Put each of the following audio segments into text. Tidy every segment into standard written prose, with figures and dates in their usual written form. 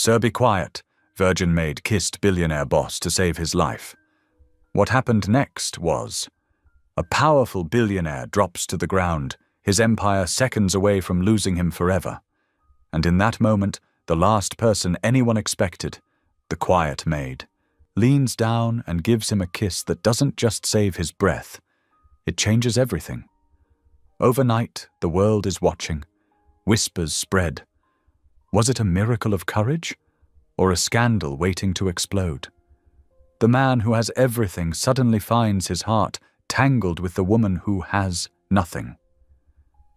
"Sir, be quiet." Virgin Maid kissed billionaire boss to save his life. What happened next was, a powerful billionaire drops to the ground, his empire seconds away from losing him forever. And in that moment, the last person anyone expected, the quiet maid, leans down and gives him a kiss that doesn't just save his breath. It changes everything. Overnight, the world is watching. Whispers spread. Was it a miracle of courage? Or a scandal waiting to explode? The man who has everything suddenly finds his heart tangled with the woman who has nothing.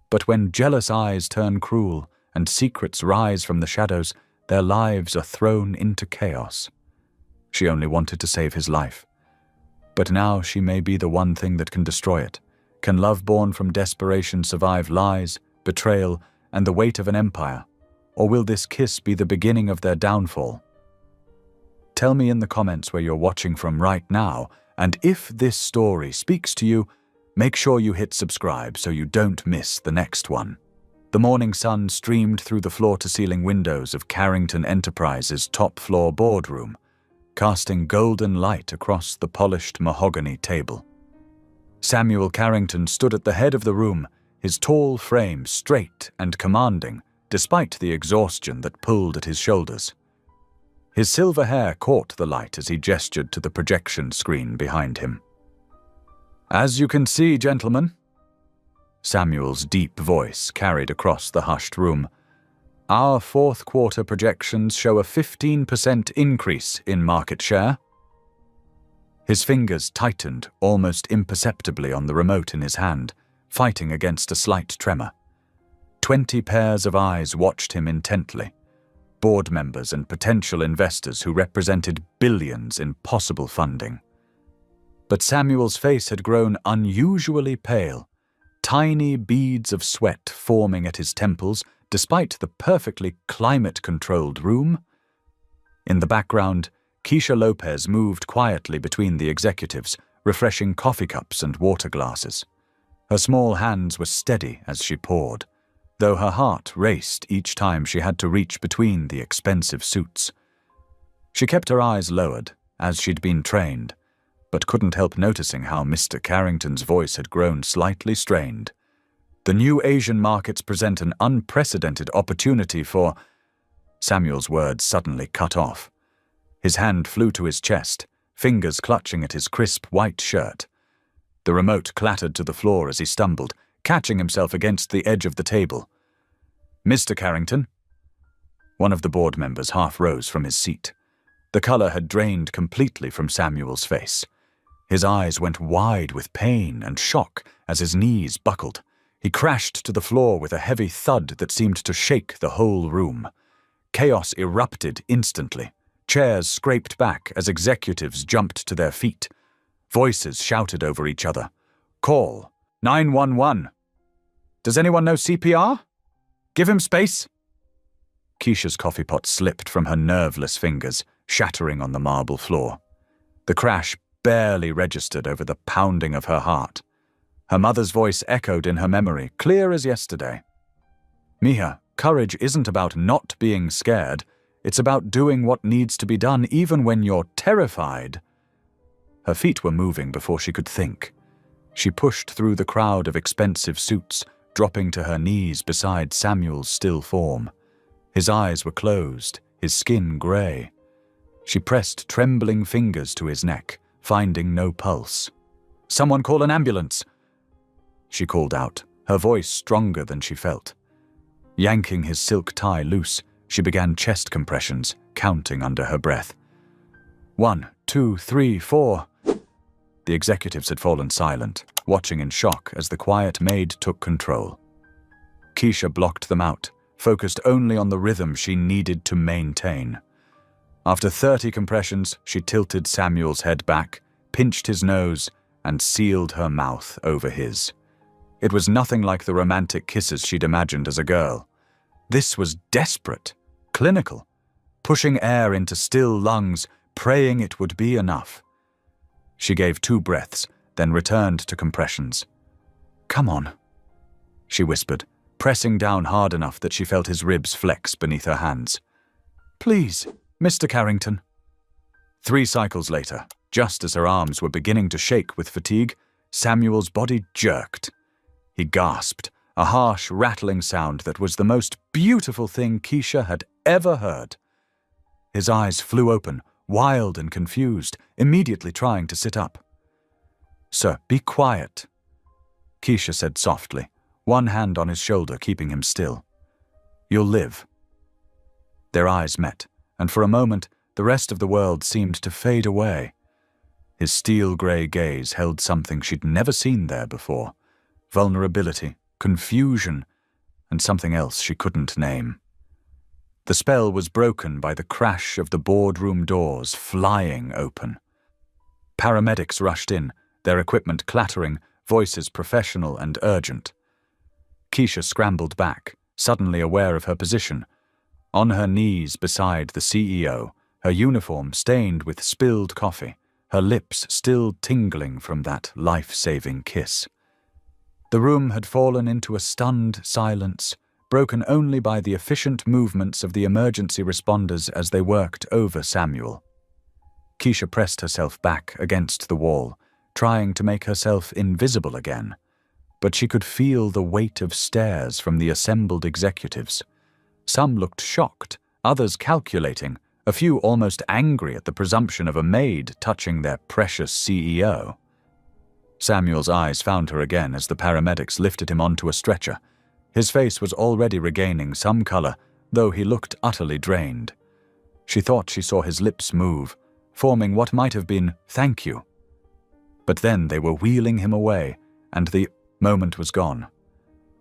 But when jealous eyes turn cruel and secrets rise from the shadows, their lives are thrown into chaos. She only wanted to save his life. But now she may be the one thing that can destroy it. Can love born from desperation survive lies, betrayal, and the weight of an empire? Or will this kiss be the beginning of their downfall? Tell me in the comments where you're watching from right now, and if this story speaks to you, make sure you hit subscribe so you don't miss the next one. The morning sun streamed through the floor-to-ceiling windows of Carrington Enterprises' top-floor boardroom, casting golden light across the polished mahogany table. Samuel Carrington stood at the head of the room, his tall frame straight and commanding, despite the exhaustion that pulled at his shoulders. His silver hair caught the light as he gestured to the projection screen behind him. "As you can see, gentlemen," Samuel's deep voice carried across the hushed room, "our fourth quarter projections show a 15% increase in market share." His fingers tightened almost imperceptibly on the remote in his hand, fighting against a slight tremor. 20 pairs of eyes watched him intently, board members and potential investors who represented billions in possible funding. But Samuel's face had grown unusually pale, tiny beads of sweat forming at his temples despite the perfectly climate-controlled room. In the background, Keisha Lopez moved quietly between the executives, refreshing coffee cups and water glasses. Her small hands were steady as she poured, though her heart raced each time she had to reach between the expensive suits. She kept her eyes lowered, as she'd been trained, but couldn't help noticing how Mr. Carrington's voice had grown slightly strained. "The new Asian markets present an unprecedented opportunity for—" Samuel's words suddenly cut off. His hand flew to his chest, fingers clutching at his crisp white shirt. The remote clattered to the floor as he stumbled, catching himself against the edge of the table. "Mr. Carrington?" One of the board members half rose from his seat. The color had drained completely from Samuel's face. His eyes went wide with pain and shock as his knees buckled. He crashed to the floor with a heavy thud that seemed to shake the whole room. Chaos erupted instantly. Chairs scraped back as executives jumped to their feet. Voices shouted over each other. "Call 911. Does anyone know CPR? Give him space." Keisha's coffee pot slipped from her nerveless fingers, shattering on the marble floor. The crash barely registered over the pounding of her heart. Her mother's voice echoed in her memory, clear as yesterday. "Mija, courage isn't about not being scared. It's about doing what needs to be done even when you're terrified." Her feet were moving before she could think. She pushed through the crowd of expensive suits, dropping to her knees beside Samuel's still form. His eyes were closed, his skin grey. She pressed trembling fingers to his neck, finding no pulse. "Someone call an ambulance," she called out, her voice stronger than she felt. Yanking his silk tie loose, she began chest compressions, counting under her breath. 1, 2, 3, 4. The executives had fallen silent, watching in shock as the quiet maid took control. Keisha blocked them out, focused only on the rhythm she needed to maintain. After 30 compressions, she tilted Samuel's head back, pinched his nose, and sealed her mouth over his. It was nothing like the romantic kisses she'd imagined as a girl. This was desperate, clinical, pushing air into still lungs, praying it would be enough. She gave 2 breaths, then returned to compressions. "Come on," she whispered, pressing down hard enough that she felt his ribs flex beneath her hands. Please, Mr. Carrington." 3 cycles later, just as her arms were beginning to shake with fatigue, Samuel's body jerked. He gasped, a harsh, rattling sound that was the most beautiful thing Keisha had ever heard. His eyes flew open, wild and confused, immediately trying to sit up. "Sir, be quiet," Keisha said softly, one hand on his shoulder keeping him still. "You'll live." Their eyes met, and for a moment the rest of the world seemed to fade away. His steel-grey gaze held something she'd never seen there before: vulnerability, confusion, and something else she couldn't name. The spell was broken by the crash of the boardroom doors flying open. Paramedics rushed in, their equipment clattering, voices professional and urgent. Keisha scrambled back, suddenly aware of her position. On her knees beside the CEO, her uniform stained with spilled coffee, her lips still tingling from that life-saving kiss. The room had fallen into a stunned silence, broken only by the efficient movements of the emergency responders as they worked over Samuel. Keisha pressed herself back against the wall, trying to make herself invisible again, but she could feel the weight of stares from the assembled executives. Some looked shocked, others calculating, a few almost angry at the presumption of a maid touching their precious CEO. Samuel's eyes found her again as the paramedics lifted him onto a stretcher. His face was already regaining some color, though he looked utterly drained. She thought she saw his lips move, forming what might have been "thank you." But then they were wheeling him away, and the moment was gone.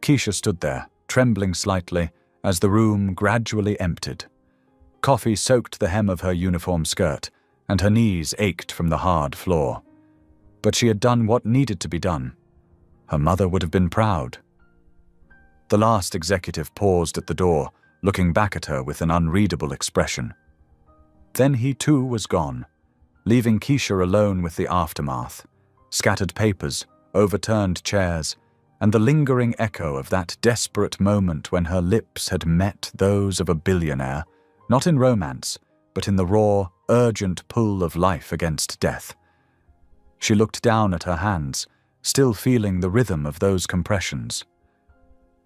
Keisha stood there, trembling slightly, as the room gradually emptied. Coffee soaked the hem of her uniform skirt, and her knees ached from the hard floor. But she had done what needed to be done. Her mother would have been proud. The last executive paused at the door, looking back at her with an unreadable expression. Then he too was gone, leaving Keisha alone with the aftermath: scattered papers, overturned chairs, and the lingering echo of that desperate moment when her lips had met those of a billionaire, not in romance, but in the raw, urgent pull of life against death. She looked down at her hands, still feeling the rhythm of those compressions.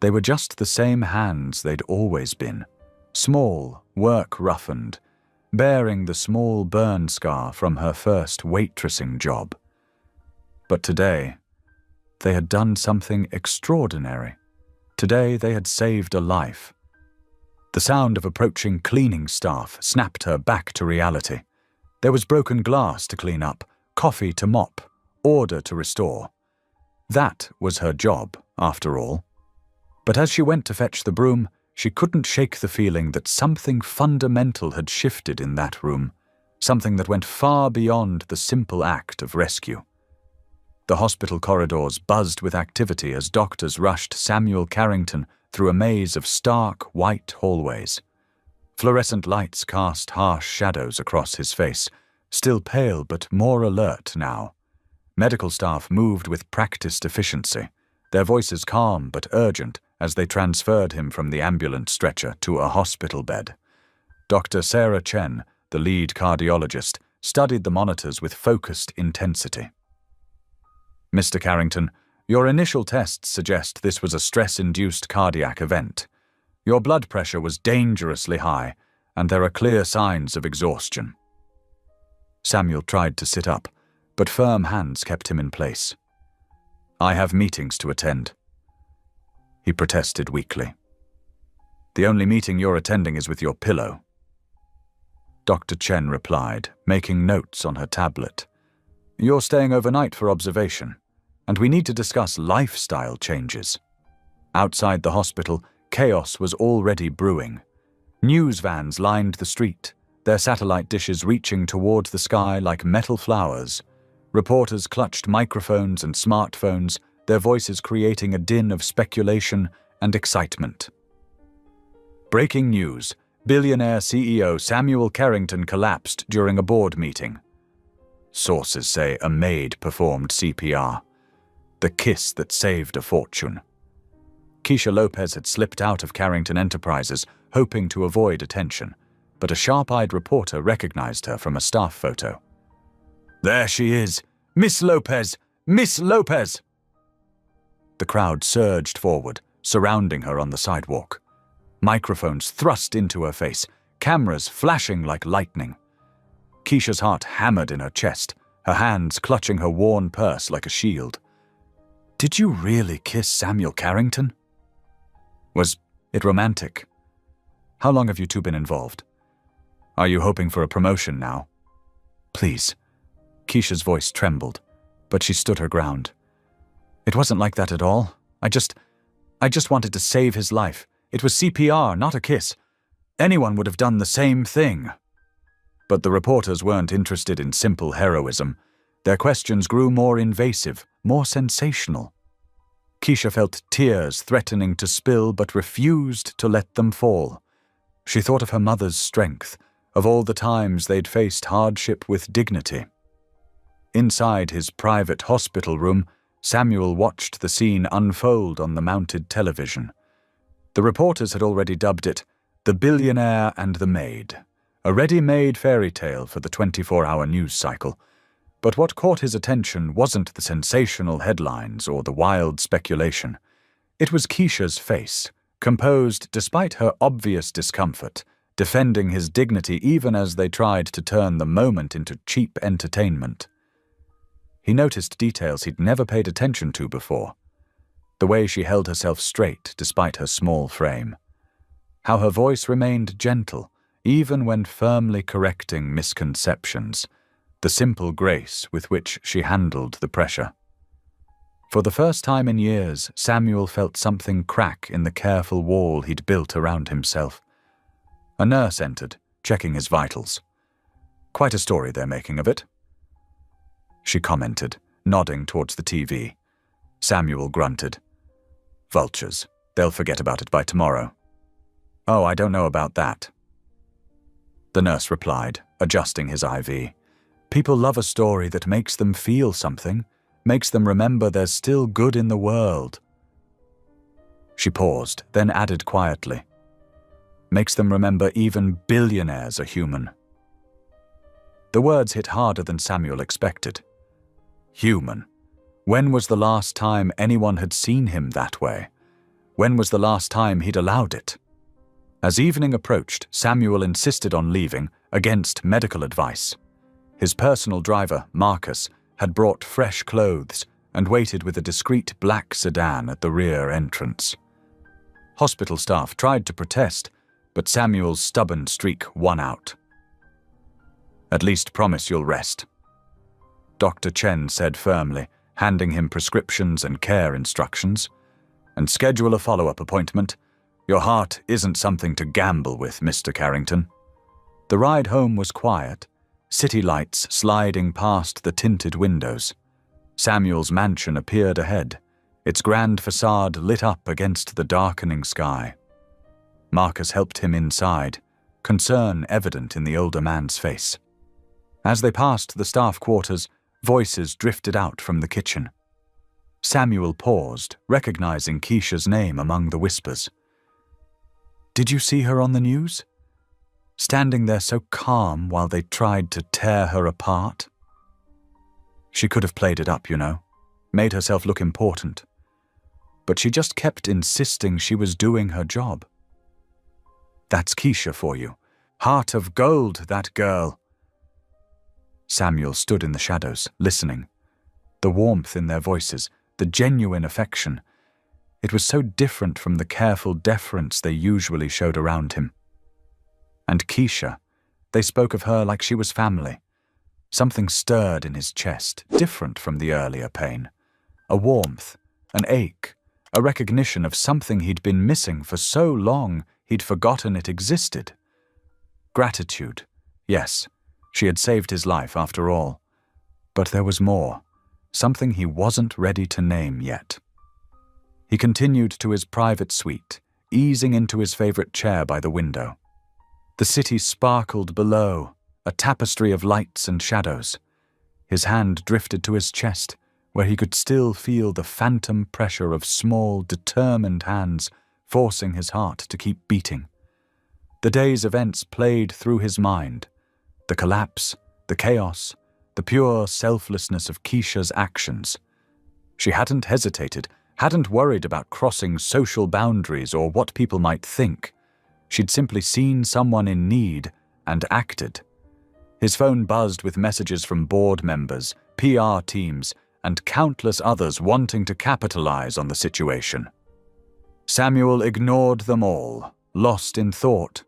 They were just the same hands they'd always been, small, work-roughened, bearing the small burn scar from her first waitressing job. But today, they had done something extraordinary. Today they had saved a life. The sound of approaching cleaning staff snapped her back to reality. There was broken glass to clean up, coffee to mop, order to restore. That was her job, after all. But as she went to fetch the broom, she couldn't shake the feeling that something fundamental had shifted in that room, something that went far beyond the simple act of rescue. The hospital corridors buzzed with activity as doctors rushed Samuel Carrington through a maze of stark, white hallways. Fluorescent lights cast harsh shadows across his face, still pale but more alert now. Medical staff moved with practiced efficiency, their voices calm but urgent as they transferred him from the ambulance stretcher to a hospital bed. Dr. Sarah Chen, the lead cardiologist, studied the monitors with focused intensity. "Mr. Carrington, your initial tests suggest this was a stress-induced cardiac event. Your blood pressure was dangerously high, and there are clear signs of exhaustion." Samuel tried to sit up, but firm hands kept him in place. "I have meetings to attend," he protested weakly. "The only meeting you're attending is with your pillow." Dr. Chen replied, making notes on her tablet. "You're staying overnight for observation, and we need to discuss lifestyle changes." Outside the hospital, chaos was already brewing. News vans lined the street, their satellite dishes reaching toward the sky like metal flowers. Reporters clutched microphones and smartphones, their voices creating a din of speculation and excitement. Breaking news: billionaire CEO Samuel Carrington collapsed during a board meeting. Sources say a maid performed CPR. The kiss that saved a fortune. Keisha Lopez had slipped out of Carrington Enterprises, hoping to avoid attention. but a sharp-eyed reporter recognized her from a staff photo. "There she is! Miss Lopez! Miss Lopez!" The crowd surged forward, surrounding her on the sidewalk. Microphones thrust into her face, cameras flashing like lightning. Keisha's heart hammered in her chest, her hands clutching her worn purse like a shield. Did you really kiss Samuel Carrington? Was it romantic? How long have you two been involved? Are you hoping for a promotion now? Please. Keisha's voice trembled, but she stood her ground. It wasn't like that at all. I just wanted to save his life. It was CPR, not a kiss. Anyone would have done the same thing. But the reporters weren't interested in simple heroism. Their questions grew more invasive, more sensational. Keisha felt tears threatening to spill but refused to let them fall. She thought of her mother's strength, of all the times they'd faced hardship with dignity. Inside his private hospital room, Samuel watched the scene unfold on the mounted television. The reporters had already dubbed it The Billionaire and the Maid, a ready-made fairy tale for the 24-hour news cycle. But what caught his attention wasn't the sensational headlines or the wild speculation. It was Keisha's face, composed despite her obvious discomfort, defending his dignity even as they tried to turn the moment into cheap entertainment. He noticed details he'd never paid attention to before. The way she held herself straight despite her small frame. How her voice remained gentle, even when firmly correcting misconceptions. The simple grace with which she handled the pressure. For the first time in years, Samuel felt something crack in the careful wall he'd built around himself. A nurse entered, checking his vitals. Quite a story they're making of it, she commented, nodding towards the TV. Samuel grunted. Vultures. They'll forget about it by tomorrow. Oh, I don't know about that. The nurse replied, adjusting his IV. People love a story that makes them feel something, makes them remember there's still good in the world. She paused, then added quietly. Makes them remember even billionaires are human. The words hit harder than Samuel expected. Human. When was the last time anyone had seen him that way? When was the last time he'd allowed it? As evening approached, Samuel insisted on leaving, against medical advice. His personal driver, Marcus, had brought fresh clothes and waited with a discreet black sedan at the rear entrance. Hospital staff tried to protest, but Samuel's stubborn streak won out. At least promise you'll rest, Dr. Chen said firmly, handing him prescriptions and care instructions. And schedule a follow-up appointment. Your heart isn't something to gamble with, Mr. Carrington. The ride home was quiet, city lights sliding past the tinted windows. Samuel's mansion appeared ahead, its grand facade lit up against the darkening sky. Marcus helped him inside, concern evident in the older man's face. As they passed the staff quarters, voices drifted out from the kitchen. Samuel paused, recognizing Keisha's name among the whispers. Did you see her on the news? Standing there so calm while they tried to tear her apart? She could have played it up, you know, made herself look important. But she just kept insisting she was doing her job. That's Keisha for you. Heart of gold, that girl. Samuel stood in the shadows, listening. The warmth in their voices, the genuine affection. It was so different from the careful deference they usually showed around him. And Keisha, they spoke of her like she was family. Something stirred in his chest, different from the earlier pain. A warmth, an ache, a recognition of something he'd been missing for so long he'd forgotten it existed. Gratitude, yes. She had saved his life after all. But there was more, something he wasn't ready to name yet. He continued to his private suite, easing into his favorite chair by the window. The city sparkled below, a tapestry of lights and shadows. His hand drifted to his chest, where he could still feel the phantom pressure of small, determined hands forcing his heart to keep beating. The day's events played through his mind. The collapse, the chaos, the pure selflessness of Keisha's actions. She hadn't hesitated, hadn't worried about crossing social boundaries or what people might think. She'd simply seen someone in need and acted. His phone buzzed with messages from board members, PR teams, and countless others wanting to capitalize on the situation. Samuel ignored them all, lost in thought.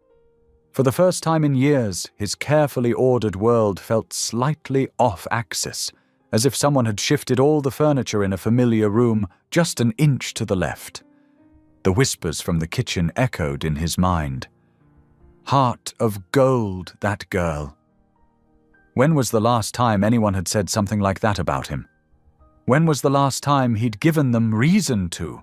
For the first time in years, his carefully ordered world felt slightly off-axis, as if someone had shifted all the furniture in a familiar room just an inch to the left. The whispers from the kitchen echoed in his mind. Heart of gold, that girl. When was the last time anyone had said something like that about him? When was the last time he'd given them reason to?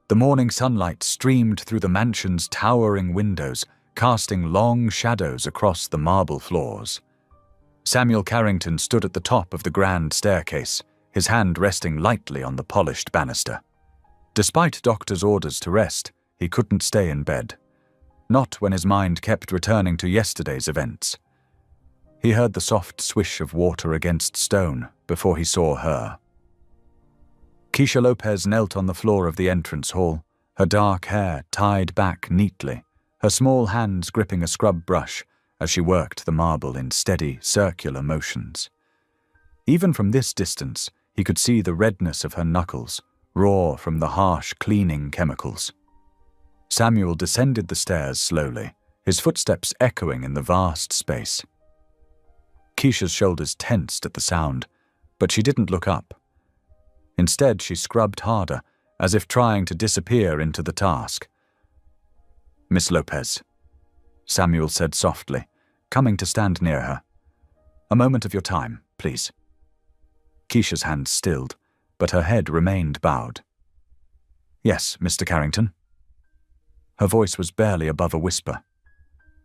The morning sunlight streamed through the mansion's towering windows, casting long shadows across the marble floors. Samuel Carrington stood at the top of the grand staircase, his hand resting lightly on the polished banister. Despite doctor's orders to rest, he couldn't stay in bed. Not when his mind kept returning to yesterday's events. He heard the soft swish of water against stone before he saw her. Keisha Lopez knelt on the floor of the entrance hall, her dark hair tied back neatly, her small hands gripping a scrub brush as she worked the marble in steady, circular motions. Even from this distance, he could see the redness of her knuckles, raw from the harsh cleaning chemicals. Samuel descended the stairs slowly, his footsteps echoing in the vast space. Keisha's shoulders tensed at the sound, but she didn't look up. Instead, she scrubbed harder, as if trying to disappear into the task. "Miss Lopez," Samuel said softly, coming to stand near her. "A moment of your time, please." Keisha's hands stilled, but her head remained bowed. "Yes, Mr. Carrington." Her voice was barely above a whisper.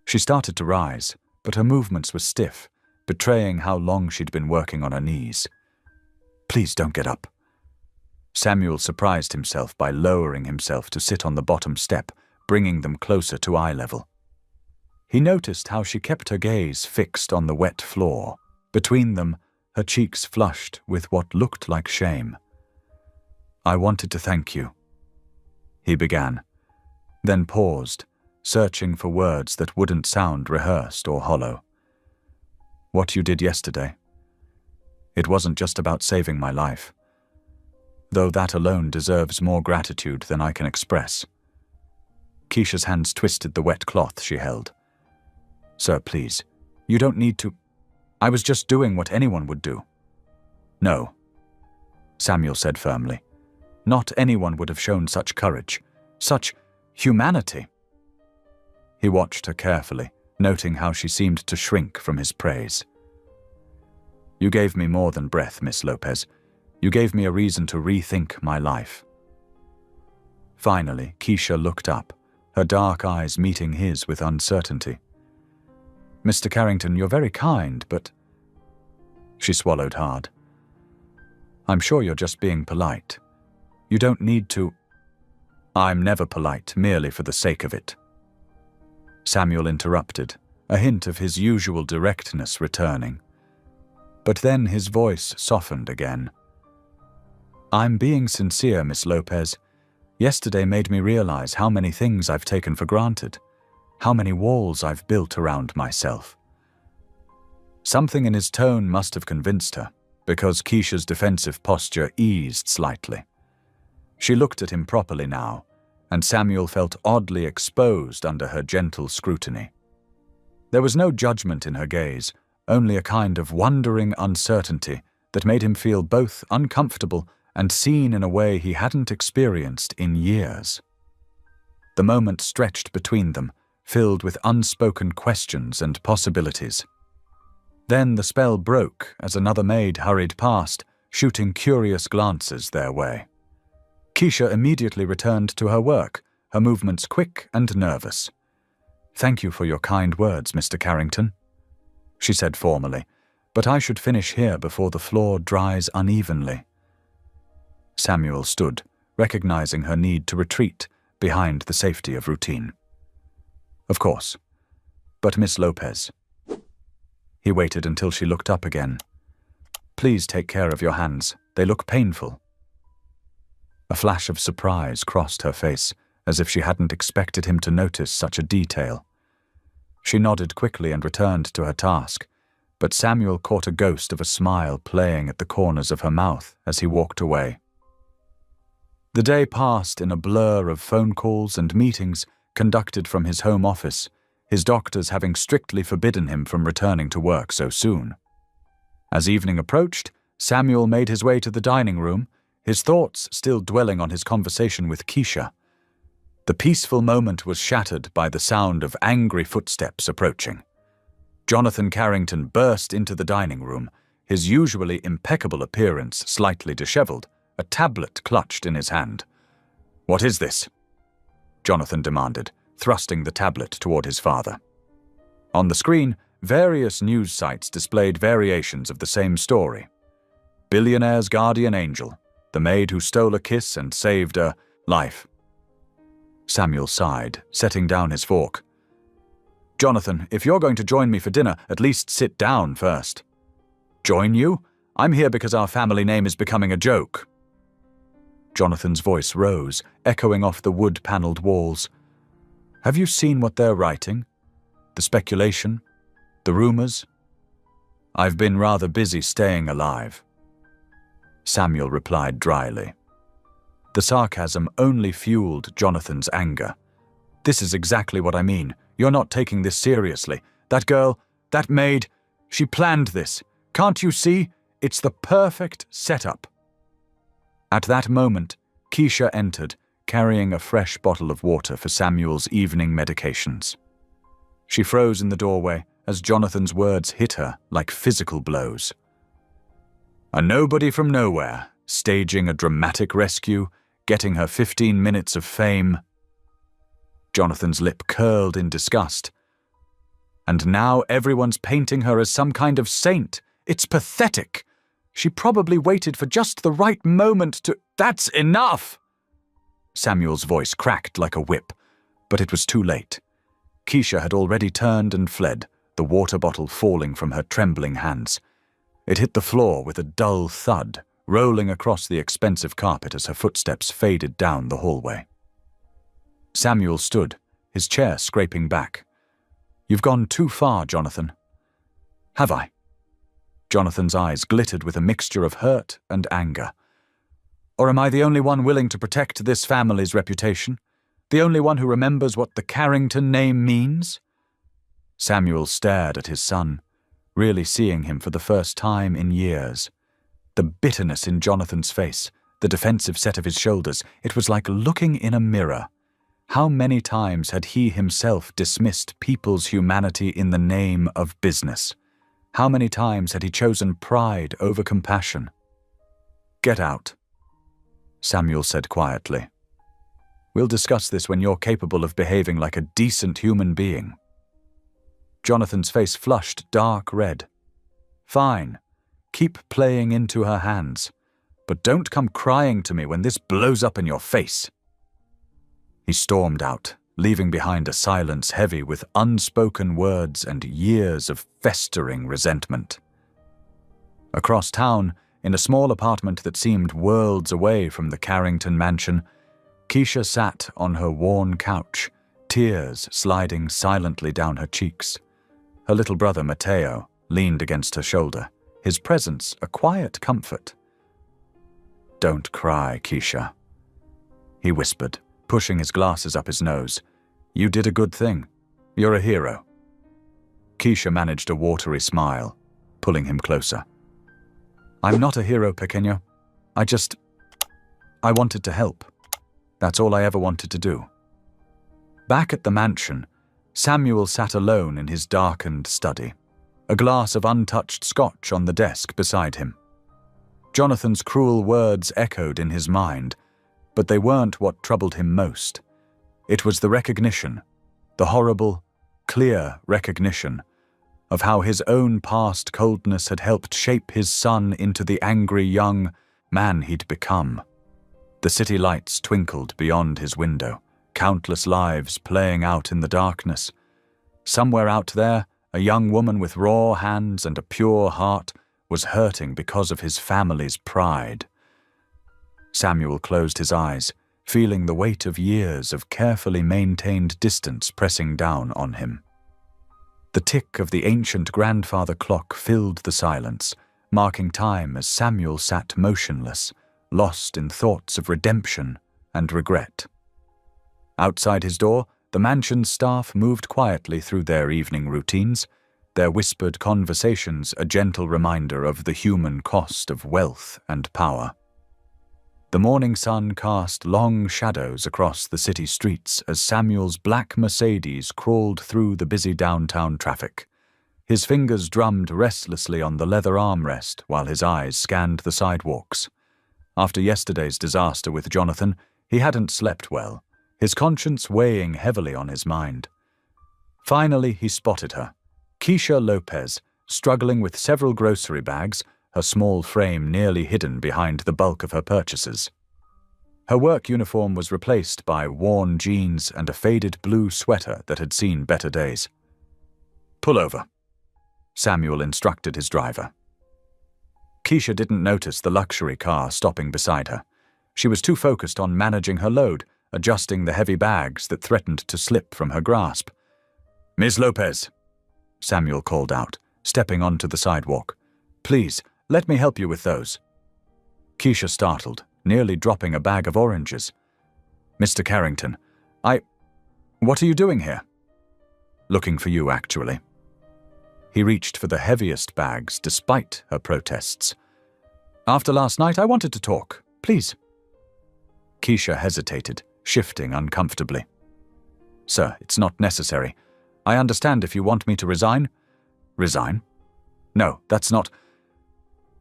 She started to rise, but her movements were stiff, betraying how long she'd been working on her knees. "Please don't get up." Samuel surprised himself by lowering himself to sit on the bottom step, bringing them closer to eye level. He noticed how she kept her gaze fixed on the wet floor. Between them, her cheeks flushed with what looked like shame. "I wanted to thank you," he began, then paused, searching for words that wouldn't sound rehearsed or hollow. "What you did yesterday. It wasn't just about saving my life, though that alone deserves more gratitude than I can express." Keisha's hands twisted the wet cloth she held. "Sir, please, you don't need to. I was just doing what anyone would do." "No," Samuel said firmly. "Not anyone would have shown such courage, such humanity." He watched her carefully, noting how she seemed to shrink from his praise. "You gave me more than breath, Miss Lopez. You gave me a reason to rethink my life." Finally, Keisha looked up, her dark eyes meeting his with uncertainty. "Mr. Carrington, you're very kind, but—" She swallowed hard. "I'm sure you're just being polite. You don't need to—" "I'm never polite merely for the sake of it," Samuel interrupted, a hint of his usual directness returning. But then his voice softened again. "I'm being sincere, Miss Lopez. Yesterday made me realize how many things I've taken for granted, how many walls I've built around myself." Something in his tone must have convinced her, because Keisha's defensive posture eased slightly. She looked at him properly now, and Samuel felt oddly exposed under her gentle scrutiny. There was no judgment in her gaze, only a kind of wondering uncertainty that made him feel both uncomfortable and seen in a way he hadn't experienced in years. The moment stretched between them, filled with unspoken questions and possibilities. Then the spell broke as another maid hurried past, shooting curious glances their way. Keisha immediately returned to her work, her movements quick and nervous. "Thank you for your kind words, Mr. Carrington," she said formally, "but I should finish here before the floor dries unevenly." Samuel stood, recognizing her need to retreat behind the safety of routine. Of course. But Miss Lopez. He waited until she looked up again. Please take care of your hands. They look painful. A flash of surprise crossed her face, as if she hadn't expected him to notice such a detail. She nodded quickly and returned to her task, but Samuel caught a ghost of a smile playing at the corners of her mouth as he walked away. The day passed in a blur of phone calls and meetings conducted from his home office, his doctors having strictly forbidden him from returning to work so soon. As evening approached, Samuel made his way to the dining room, his thoughts still dwelling on his conversation with Keisha. The peaceful moment was shattered by the sound of angry footsteps approaching. Jonathan Carrington burst into the dining room, his usually impeccable appearance slightly disheveled, a tablet clutched in his hand. "What is this?" Jonathan demanded, thrusting the tablet toward his father. On the screen, various news sites displayed variations of the same story. Billionaire's guardian angel, the maid who stole a kiss and saved a life. Samuel sighed, setting down his fork. "Jonathan, if you're going to join me for dinner, at least sit down first." "Join you? I'm here because our family name is becoming a joke." Jonathan's voice rose, echoing off the wood-paneled walls. "Have you seen what they're writing? The speculation? The rumors?" "I've been rather busy staying alive," Samuel replied dryly. The sarcasm only fueled Jonathan's anger. "This is exactly what I mean. You're not taking this seriously. That girl, that maid, she planned this. Can't you see? It's the perfect setup." At that moment, Keisha entered, carrying a fresh bottle of water for Samuel's evening medications. She froze in the doorway as Jonathan's words hit her like physical blows. A nobody from nowhere, staging a dramatic rescue, getting her 15 minutes of fame. Jonathan's lip curled in disgust. And now everyone's painting her as some kind of saint. It's pathetic. She probably waited for just the right moment to— "That's enough!" Samuel's voice cracked like a whip, but it was too late. Keisha had already turned and fled, the water bottle falling from her trembling hands. It hit the floor with a dull thud, rolling across the expensive carpet as her footsteps faded down the hallway. Samuel stood, his chair scraping back. "You've gone too far, Jonathan." "Have I?" Jonathan's eyes glittered with a mixture of hurt and anger. "Or am I the only one willing to protect this family's reputation? The only one who remembers what the Carrington name means?" Samuel stared at his son, really seeing him for the first time in years. The bitterness in Jonathan's face, the defensive set of his shoulders, it was like looking in a mirror. How many times had he himself dismissed people's humanity in the name of business? How many times had he chosen pride over compassion? "Get out," Samuel said quietly. "We'll discuss this when you're capable of behaving like a decent human being." Jonathan's face flushed dark red. "Fine. Keep playing into her hands. But don't come crying to me when this blows up in your face." He stormed out, leaving behind a silence heavy with unspoken words and years of festering resentment. Across town, in a small apartment that seemed worlds away from the Carrington mansion, Keisha sat on her worn couch, tears sliding silently down her cheeks. Her little brother, Mateo, leaned against her shoulder, his presence a quiet comfort. "Don't cry, Keisha," he whispered, pushing his glasses up his nose. "You did a good thing. You're a hero." Keisha managed a watery smile, pulling him closer. "I'm not a hero, Pequeño. I wanted to help. That's all I ever wanted to do." Back at the mansion, Samuel sat alone in his darkened study, a glass of untouched scotch on the desk beside him. Jonathan's cruel words echoed in his mind, but they weren't what troubled him most. It was the recognition, the horrible, clear recognition, of how his own past coldness had helped shape his son into the angry young man he'd become. The city lights twinkled beyond his window, countless lives playing out in the darkness, Somewhere out there, a young woman with raw hands and a pure heart was hurting because of his family's pride. Samuel closed his eyes, feeling the weight of years of carefully maintained distance pressing down on him. The tick of the ancient grandfather clock filled the silence, marking time as Samuel sat motionless, lost in thoughts of redemption and regret. Outside his door, the mansion's staff moved quietly through their evening routines, their whispered conversations a gentle reminder of the human cost of wealth and power. The morning sun cast long shadows across the city streets as Samuel's black Mercedes crawled through the busy downtown traffic. His fingers drummed restlessly on the leather armrest while his eyes scanned the sidewalks. After yesterday's disaster with Jonathan, he hadn't slept well, his conscience weighing heavily on his mind. Finally, he spotted her, Keisha Lopez, struggling with several grocery bags, her small frame nearly hidden behind the bulk of her purchases. Her work uniform was replaced by worn jeans and a faded blue sweater that had seen better days. "Pull over," Samuel instructed his driver. Keisha didn't notice the luxury car stopping beside her. She was too focused on managing her load, adjusting the heavy bags that threatened to slip from her grasp. "Miss Lopez," Samuel called out, stepping onto the sidewalk. "Please, let me help you with those." Keisha startled, nearly dropping a bag of oranges. "Mr. Carrington, what are you doing here?" "Looking for you, actually." He reached for the heaviest bags despite her protests. "After last night, I wanted to talk. Please." Keisha hesitated, shifting uncomfortably. "Sir, it's not necessary. I understand if you want me to resign." "Resign? No, that's not—"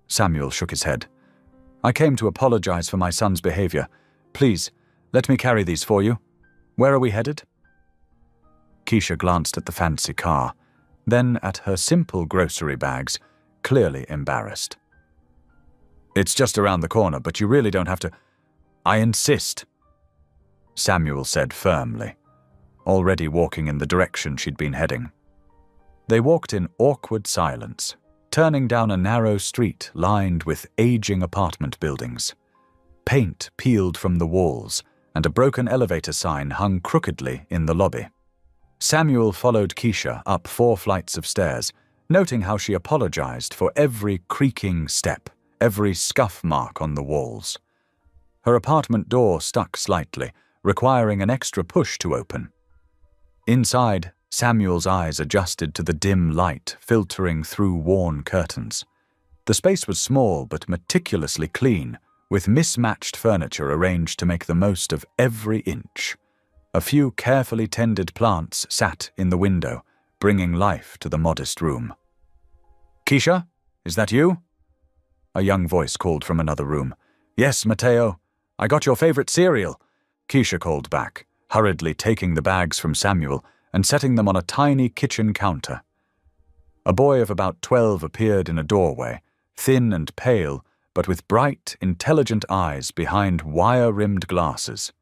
Samuel shook his head. "I came to apologize for my son's behavior. Please, let me carry these for you. Where are we headed?" Keisha glanced at the fancy car, then at her simple grocery bags, clearly embarrassed. "It's just around the corner, but you really don't have to—" "I insist," Samuel said firmly, already walking in the direction she'd been heading. They walked in awkward silence, turning down a narrow street lined with aging apartment buildings. Paint peeled from the walls, and a broken elevator sign hung crookedly in the lobby. Samuel followed Keisha up 4 flights of stairs, noting how she apologized for every creaking step, every scuff mark on the walls. Her apartment door stuck slightly, requiring an extra push to open. Inside, Samuel's eyes adjusted to the dim light filtering through worn curtains. The space was small but meticulously clean, with mismatched furniture arranged to make the most of every inch. A few carefully tended plants sat in the window, bringing life to the modest room. "Keisha, is that you?" A young voice called from another room. "Yes, Mateo. I got your favorite cereal," Keisha called back, hurriedly taking the bags from Samuel and setting them on a tiny kitchen counter. A boy of about 12 appeared in a doorway, thin and pale, but with bright, intelligent eyes behind wire-rimmed glasses.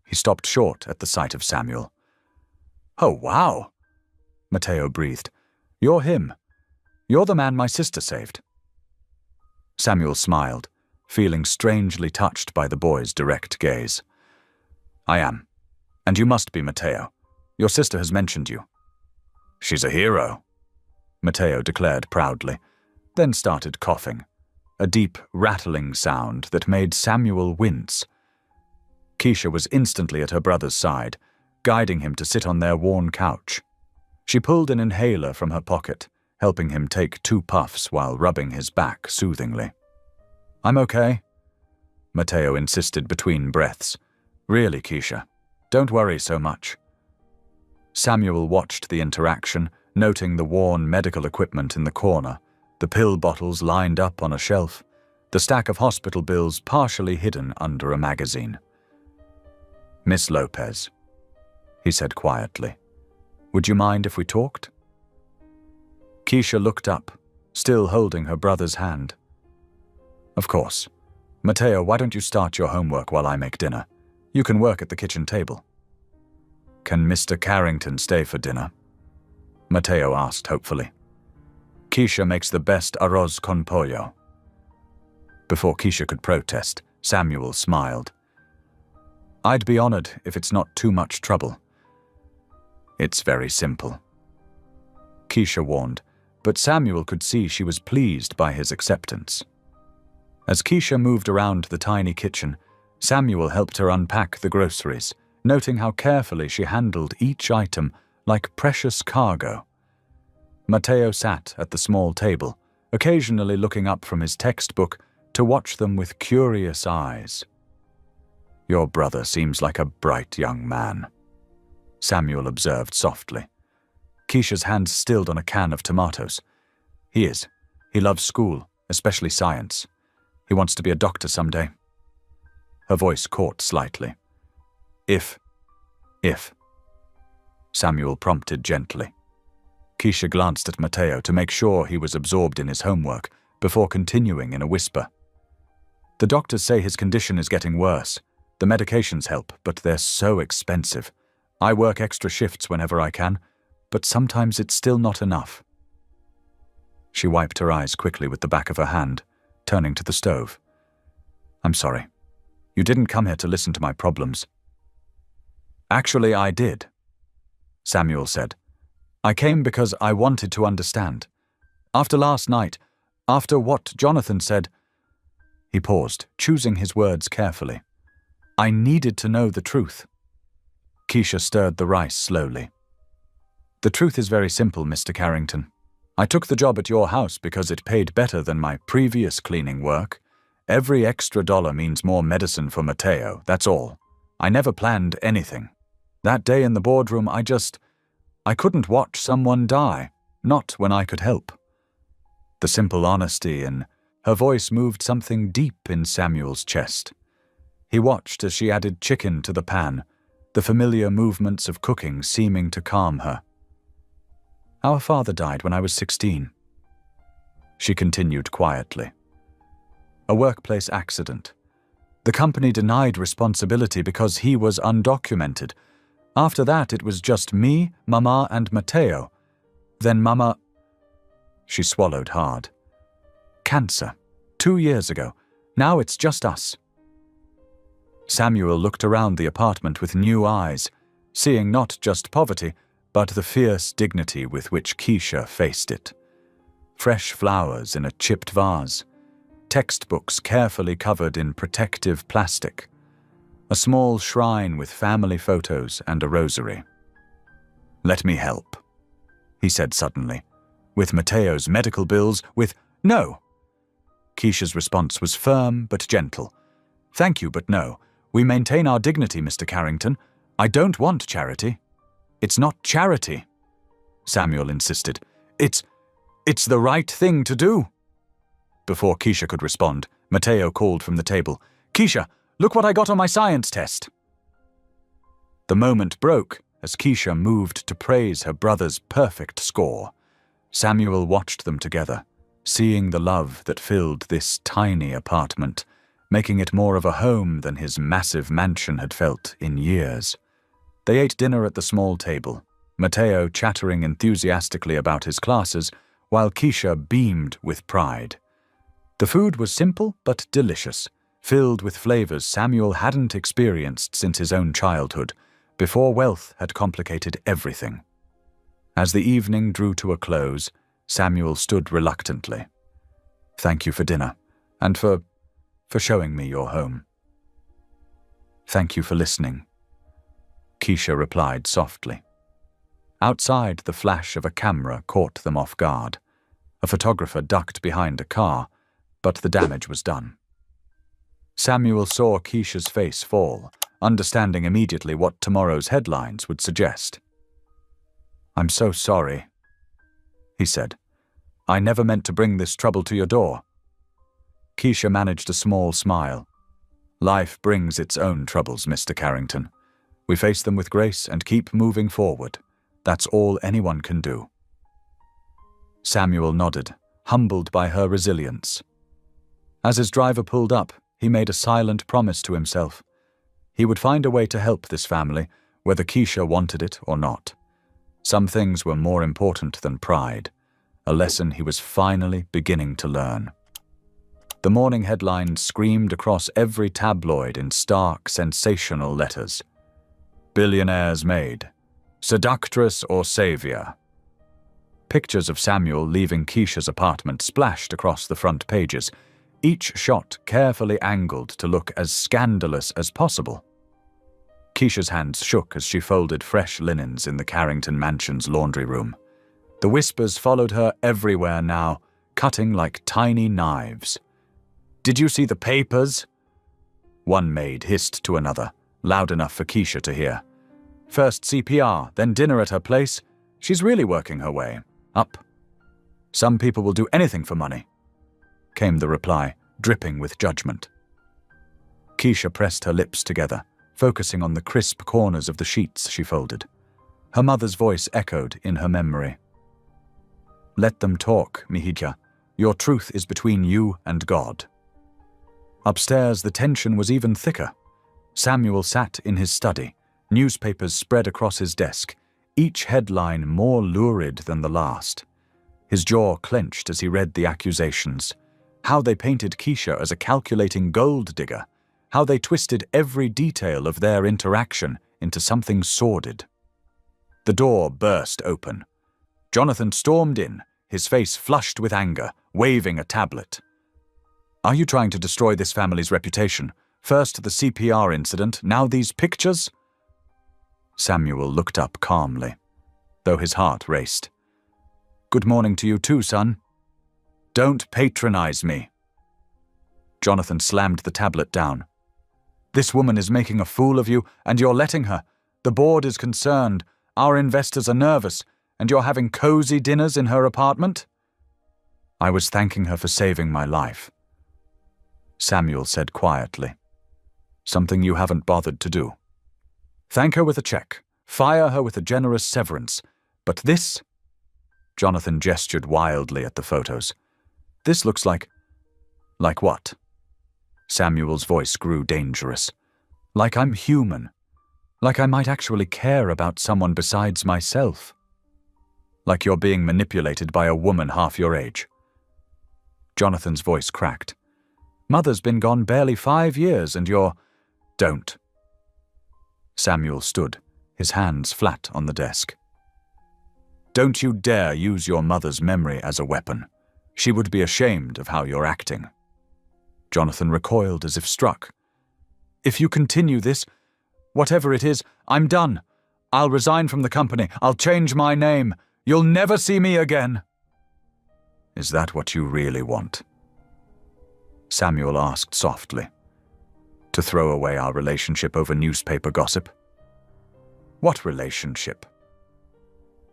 He stopped short at the sight of Samuel. "Oh, wow," Mateo breathed. "You're him. You're the man my sister saved." Samuel smiled, feeling strangely touched by the boy's direct gaze. "I am. And you must be Mateo. Your sister has mentioned you." "She's a hero," Mateo declared proudly, then started coughing, a deep, rattling sound that made Samuel wince. Keisha was instantly at her brother's side, guiding him to sit on their worn couch. She pulled an inhaler from her pocket, helping him take 2 puffs while rubbing his back soothingly. "I'm okay," Mateo insisted between breaths. "Really, Keisha, don't worry so much." Samuel watched the interaction, noting the worn medical equipment in the corner, the pill bottles lined up on a shelf, the stack of hospital bills partially hidden under a magazine. "Miss Lopez," he said quietly, "would you mind if we talked?" Keisha looked up, still holding her brother's hand. "Of course. Mateo, why don't you start your homework while I make dinner? You can work at the kitchen table." "Can Mr. Carrington stay for dinner?" Mateo asked hopefully. Keisha makes the best arroz con pollo. Before Keisha could protest, Samuel smiled. I'd be honored if it's not too much trouble. It's very simple. Keisha warned, but Samuel could see she was pleased by his acceptance. As Keisha moved around the tiny kitchen, Samuel helped her unpack the groceries, noting how carefully she handled each item like precious cargo. Mateo sat at the small table, occasionally looking up from his textbook to watch them with curious eyes. Your brother seems like a bright young man, Samuel observed softly. Keisha's hand stilled on a can of tomatoes. He is. He loves school, especially science. He wants to be a doctor someday. Her voice caught slightly. If, Samuel prompted gently. Keisha glanced at Mateo to make sure he was absorbed in his homework before continuing in a whisper. The doctors say his condition is getting worse. The medications help, but they're so expensive. I work extra shifts whenever I can, but sometimes it's still not enough. She wiped her eyes quickly with the back of her hand, turning to the stove. I'm sorry. You didn't come here to listen to my problems. Actually, I did, Samuel said. I came because I wanted to understand. After last night, after what Jonathan said, he paused, choosing his words carefully. I needed to know the truth. Keisha stirred the rice slowly. The truth is very simple, Mr. Carrington. I took the job at your house because it paid better than my previous cleaning work. Every extra dollar means more medicine for Mateo, that's all. I never planned anything. That day in the boardroom, I couldn't watch someone die, not when I could help. The simple honesty in her voice moved something deep in Samuel's chest. He watched as she added chicken to the pan, the familiar movements of cooking seeming to calm her. Our father died when I was 16. She continued quietly. A workplace accident. The company denied responsibility because he was undocumented. After that, it was just me, Mama, and Mateo. Then Mama... She swallowed hard. Cancer. 2 years ago. Now it's just us. Samuel looked around the apartment with new eyes, seeing not just poverty, but the fierce dignity with which Keisha faced it. Fresh flowers in a chipped vase, textbooks carefully covered in protective plastic, a small shrine with family photos and a rosary. Let me help, he said suddenly. With Mateo's medical bills, with no. Keisha's response was firm but gentle. Thank you, but no. We maintain our dignity, Mr. Carrington. I don't want charity. It's not charity, Samuel insisted. It's the right thing to do. Before Keisha could respond, Mateo called from the table. Keisha, look what I got on my science test. The moment broke as Keisha moved to praise her brother's perfect score. Samuel watched them together, seeing the love that filled this tiny apartment, making it more of a home than his massive mansion had felt in years. They ate dinner at the small table, Mateo chattering enthusiastically about his classes, while Keisha beamed with pride. The food was simple but delicious, filled with flavors Samuel hadn't experienced since his own childhood, before wealth had complicated everything. As the evening drew to a close, Samuel stood reluctantly. Thank you for dinner, and for showing me your home. Thank you for listening, Keisha replied softly. Outside, the flash of a camera caught them off guard. A photographer ducked behind a car, but the damage was done. Samuel saw Keisha's face fall, understanding immediately what tomorrow's headlines would suggest. I'm so sorry, he said. I never meant to bring this trouble to your door. Keisha managed a small smile. Life brings its own troubles, Mr. Carrington. We face them with grace and keep moving forward. That's all anyone can do. Samuel nodded, humbled by her resilience. As his driver pulled up, he made a silent promise to himself. He would find a way to help this family, whether Keisha wanted it or not. Some things were more important than pride, a lesson he was finally beginning to learn. The morning headlines screamed across every tabloid in stark, sensational letters. Billionaire's Maid. Seductress or savior. Pictures of Samuel leaving Keisha's apartment splashed across the front pages, each shot carefully angled to look as scandalous as possible. Keisha's hands shook as she folded fresh linens in the Carrington Mansion's laundry room. The whispers followed her everywhere now, cutting like tiny knives. "Did you see the papers?" One maid hissed to another, loud enough for Keisha to hear. "First CPR, then dinner at her place. She's really working her way up." "Some people will do anything for money," came the reply, dripping with judgment. Keisha pressed her lips together, focusing on the crisp corners of the sheets she folded. Her mother's voice echoed in her memory. "Let them talk, Mihija. Your truth is between you and God." Upstairs, the tension was even thicker. Samuel sat in his study, newspapers spread across his desk, each headline more lurid than the last. His jaw clenched as he read the accusations. How they painted Keisha as a calculating gold digger. How they twisted every detail of their interaction into something sordid. The door burst open. Jonathan stormed in, his face flushed with anger, waving a tablet. "Are you trying to destroy this family's reputation? First the CPR incident, now these pictures?" Samuel looked up calmly, though his heart raced. "Good morning to you too, son." "Don't patronize me." Jonathan slammed the tablet down. "This woman is making a fool of you, and you're letting her. The board is concerned, our investors are nervous, and you're having cozy dinners in her apartment?" "I was thanking her for saving my life," Samuel said quietly. "Something you haven't bothered to do. Thank her with a check, fire her with a generous severance. But this?" Jonathan gestured wildly at the photos. "This looks like..." "Like what?" Samuel's voice grew dangerous. "Like I'm human. Like I might actually care about someone besides myself. Like you're being manipulated by a woman half your age." Jonathan's voice cracked. "Mother's been gone barely 5 years and you're..." "Don't." Samuel stood, his hands flat on the desk. "Don't you dare use your mother's memory as a weapon. She would be ashamed of how you're acting." Jonathan recoiled as if struck. "If you continue this, whatever it is, I'm done. I'll resign from the company. I'll change my name. You'll never see me again." "Is that what you really want?" Samuel asked softly. "To throw away our relationship over newspaper gossip?" "What relationship?"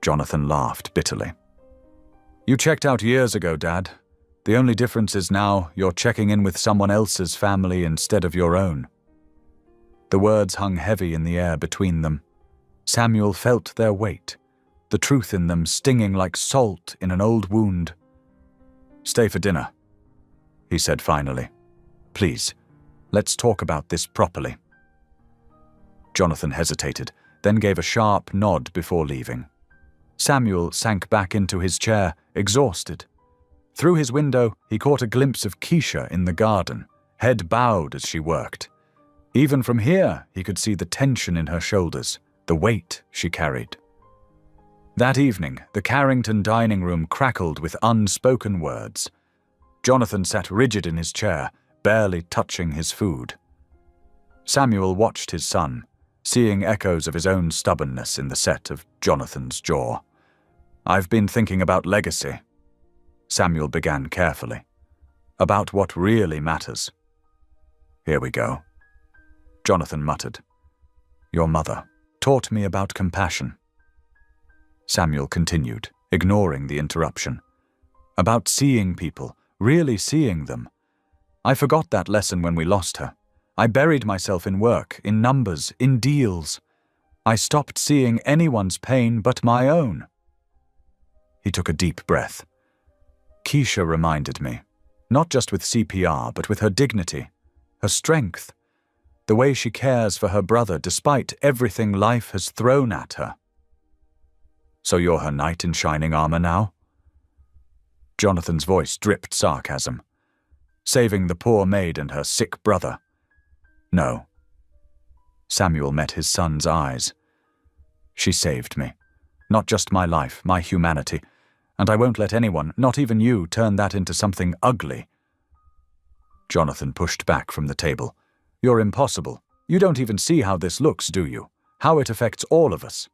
Jonathan laughed bitterly. "You checked out years ago, Dad. The only difference is now you're checking in with someone else's family instead of your own." The words hung heavy in the air between them. Samuel felt their weight, the truth in them stinging like salt in an old wound. "Stay for dinner," he said finally. "Please, let's talk about this properly." Jonathan hesitated, then gave a sharp nod before leaving. Samuel sank back into his chair, exhausted. Through his window, he caught a glimpse of Keisha in the garden, head bowed as she worked. Even from here, he could see the tension in her shoulders, the weight she carried. That evening, the Carrington dining room crackled with unspoken words. Jonathan sat rigid in his chair, barely touching his food. Samuel watched his son, seeing echoes of his own stubbornness in the set of Jonathan's jaw. "I've been thinking about legacy," Samuel began carefully. "About what really matters." "Here we go," Jonathan muttered. "Your mother taught me about compassion." Samuel continued, ignoring the interruption. "About seeing people, really seeing them. I forgot that lesson when we lost her. I buried myself in work, in numbers, in deals. I stopped seeing anyone's pain but my own." He took a deep breath. "Keisha reminded me, not just with CPR, but with her dignity, her strength, the way she cares for her brother despite everything life has thrown at her." So you're her knight in shining armor now? Jonathan's voice dripped sarcasm. Saving the poor maid and her sick brother. No. Samuel met his son's eyes. She saved me. Not just my life, my humanity. And I won't let anyone, not even you, turn that into something ugly. Jonathan pushed back from the table. You're impossible. You don't even see how this looks, do you? How it affects all of us.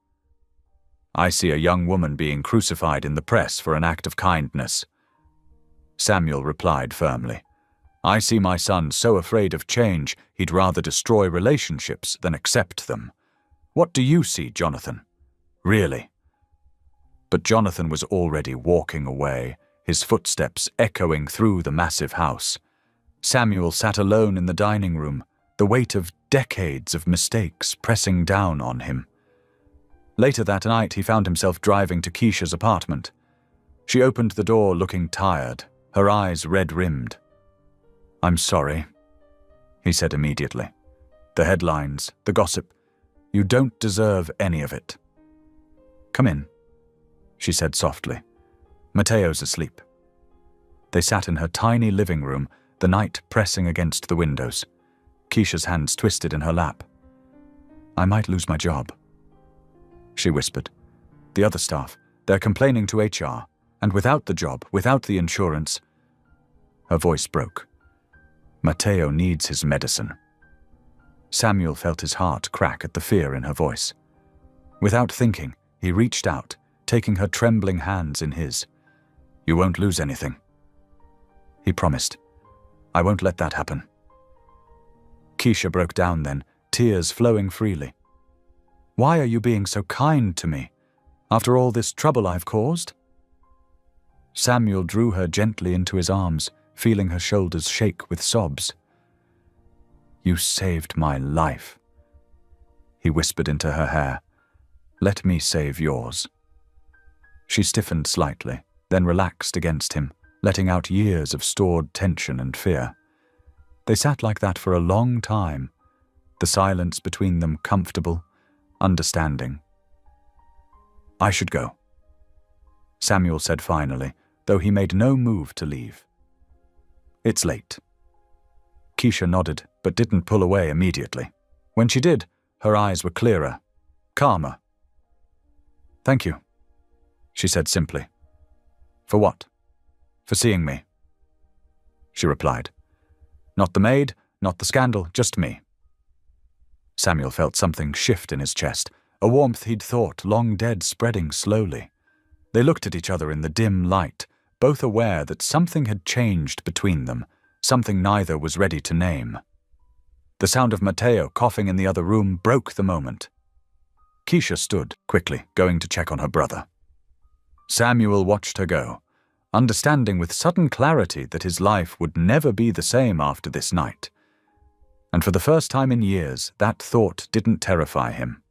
I see a young woman being crucified in the press for an act of kindness. Samuel replied firmly. I see my son so afraid of change, he'd rather destroy relationships than accept them. What do you see, Jonathan? Really? But Jonathan was already walking away, his footsteps echoing through the massive house. Samuel sat alone in the dining room, the weight of decades of mistakes pressing down on him. Later that night, he found himself driving to Keisha's apartment. She opened the door looking tired, her eyes red-rimmed. I'm sorry, he said immediately. The headlines, the gossip, you don't deserve any of it. Come in, she said softly. Matteo's asleep. They sat in her tiny living room, the night pressing against the windows. Keisha's hands twisted in her lap. I might lose my job, she whispered. The other staff, they're complaining to HR, and without the job, without the insurance. Her voice broke. Matteo needs his medicine. Samuel felt his heart crack at the fear in her voice. Without thinking, he reached out, taking her trembling hands in his. You won't lose anything. He promised. I won't let that happen. Keisha broke down then, tears flowing freely. Why are you being so kind to me, after all this trouble I've caused? Samuel drew her gently into his arms, feeling her shoulders shake with sobs. You saved my life, he whispered into her hair. Let me save yours. She stiffened slightly, then relaxed against him, letting out years of stored tension and fear. They sat like that for a long time, the silence between them comfortable, understanding. I should go, Samuel said finally, though he made no move to leave. It's late. Keisha nodded, but didn't pull away immediately. When she did, her eyes were clearer, calmer. Thank you, she said simply. For what? For seeing me, she replied. Not the maid, not the scandal, just me. Samuel felt something shift in his chest, a warmth he'd thought long dead spreading slowly. They looked at each other in the dim light, both aware that something had changed between them, something neither was ready to name. The sound of Matteo coughing in the other room broke the moment. Keisha stood, quickly, going to check on her brother. Samuel watched her go, understanding with sudden clarity that his life would never be the same after this night. And for the first time in years, that thought didn't terrify him.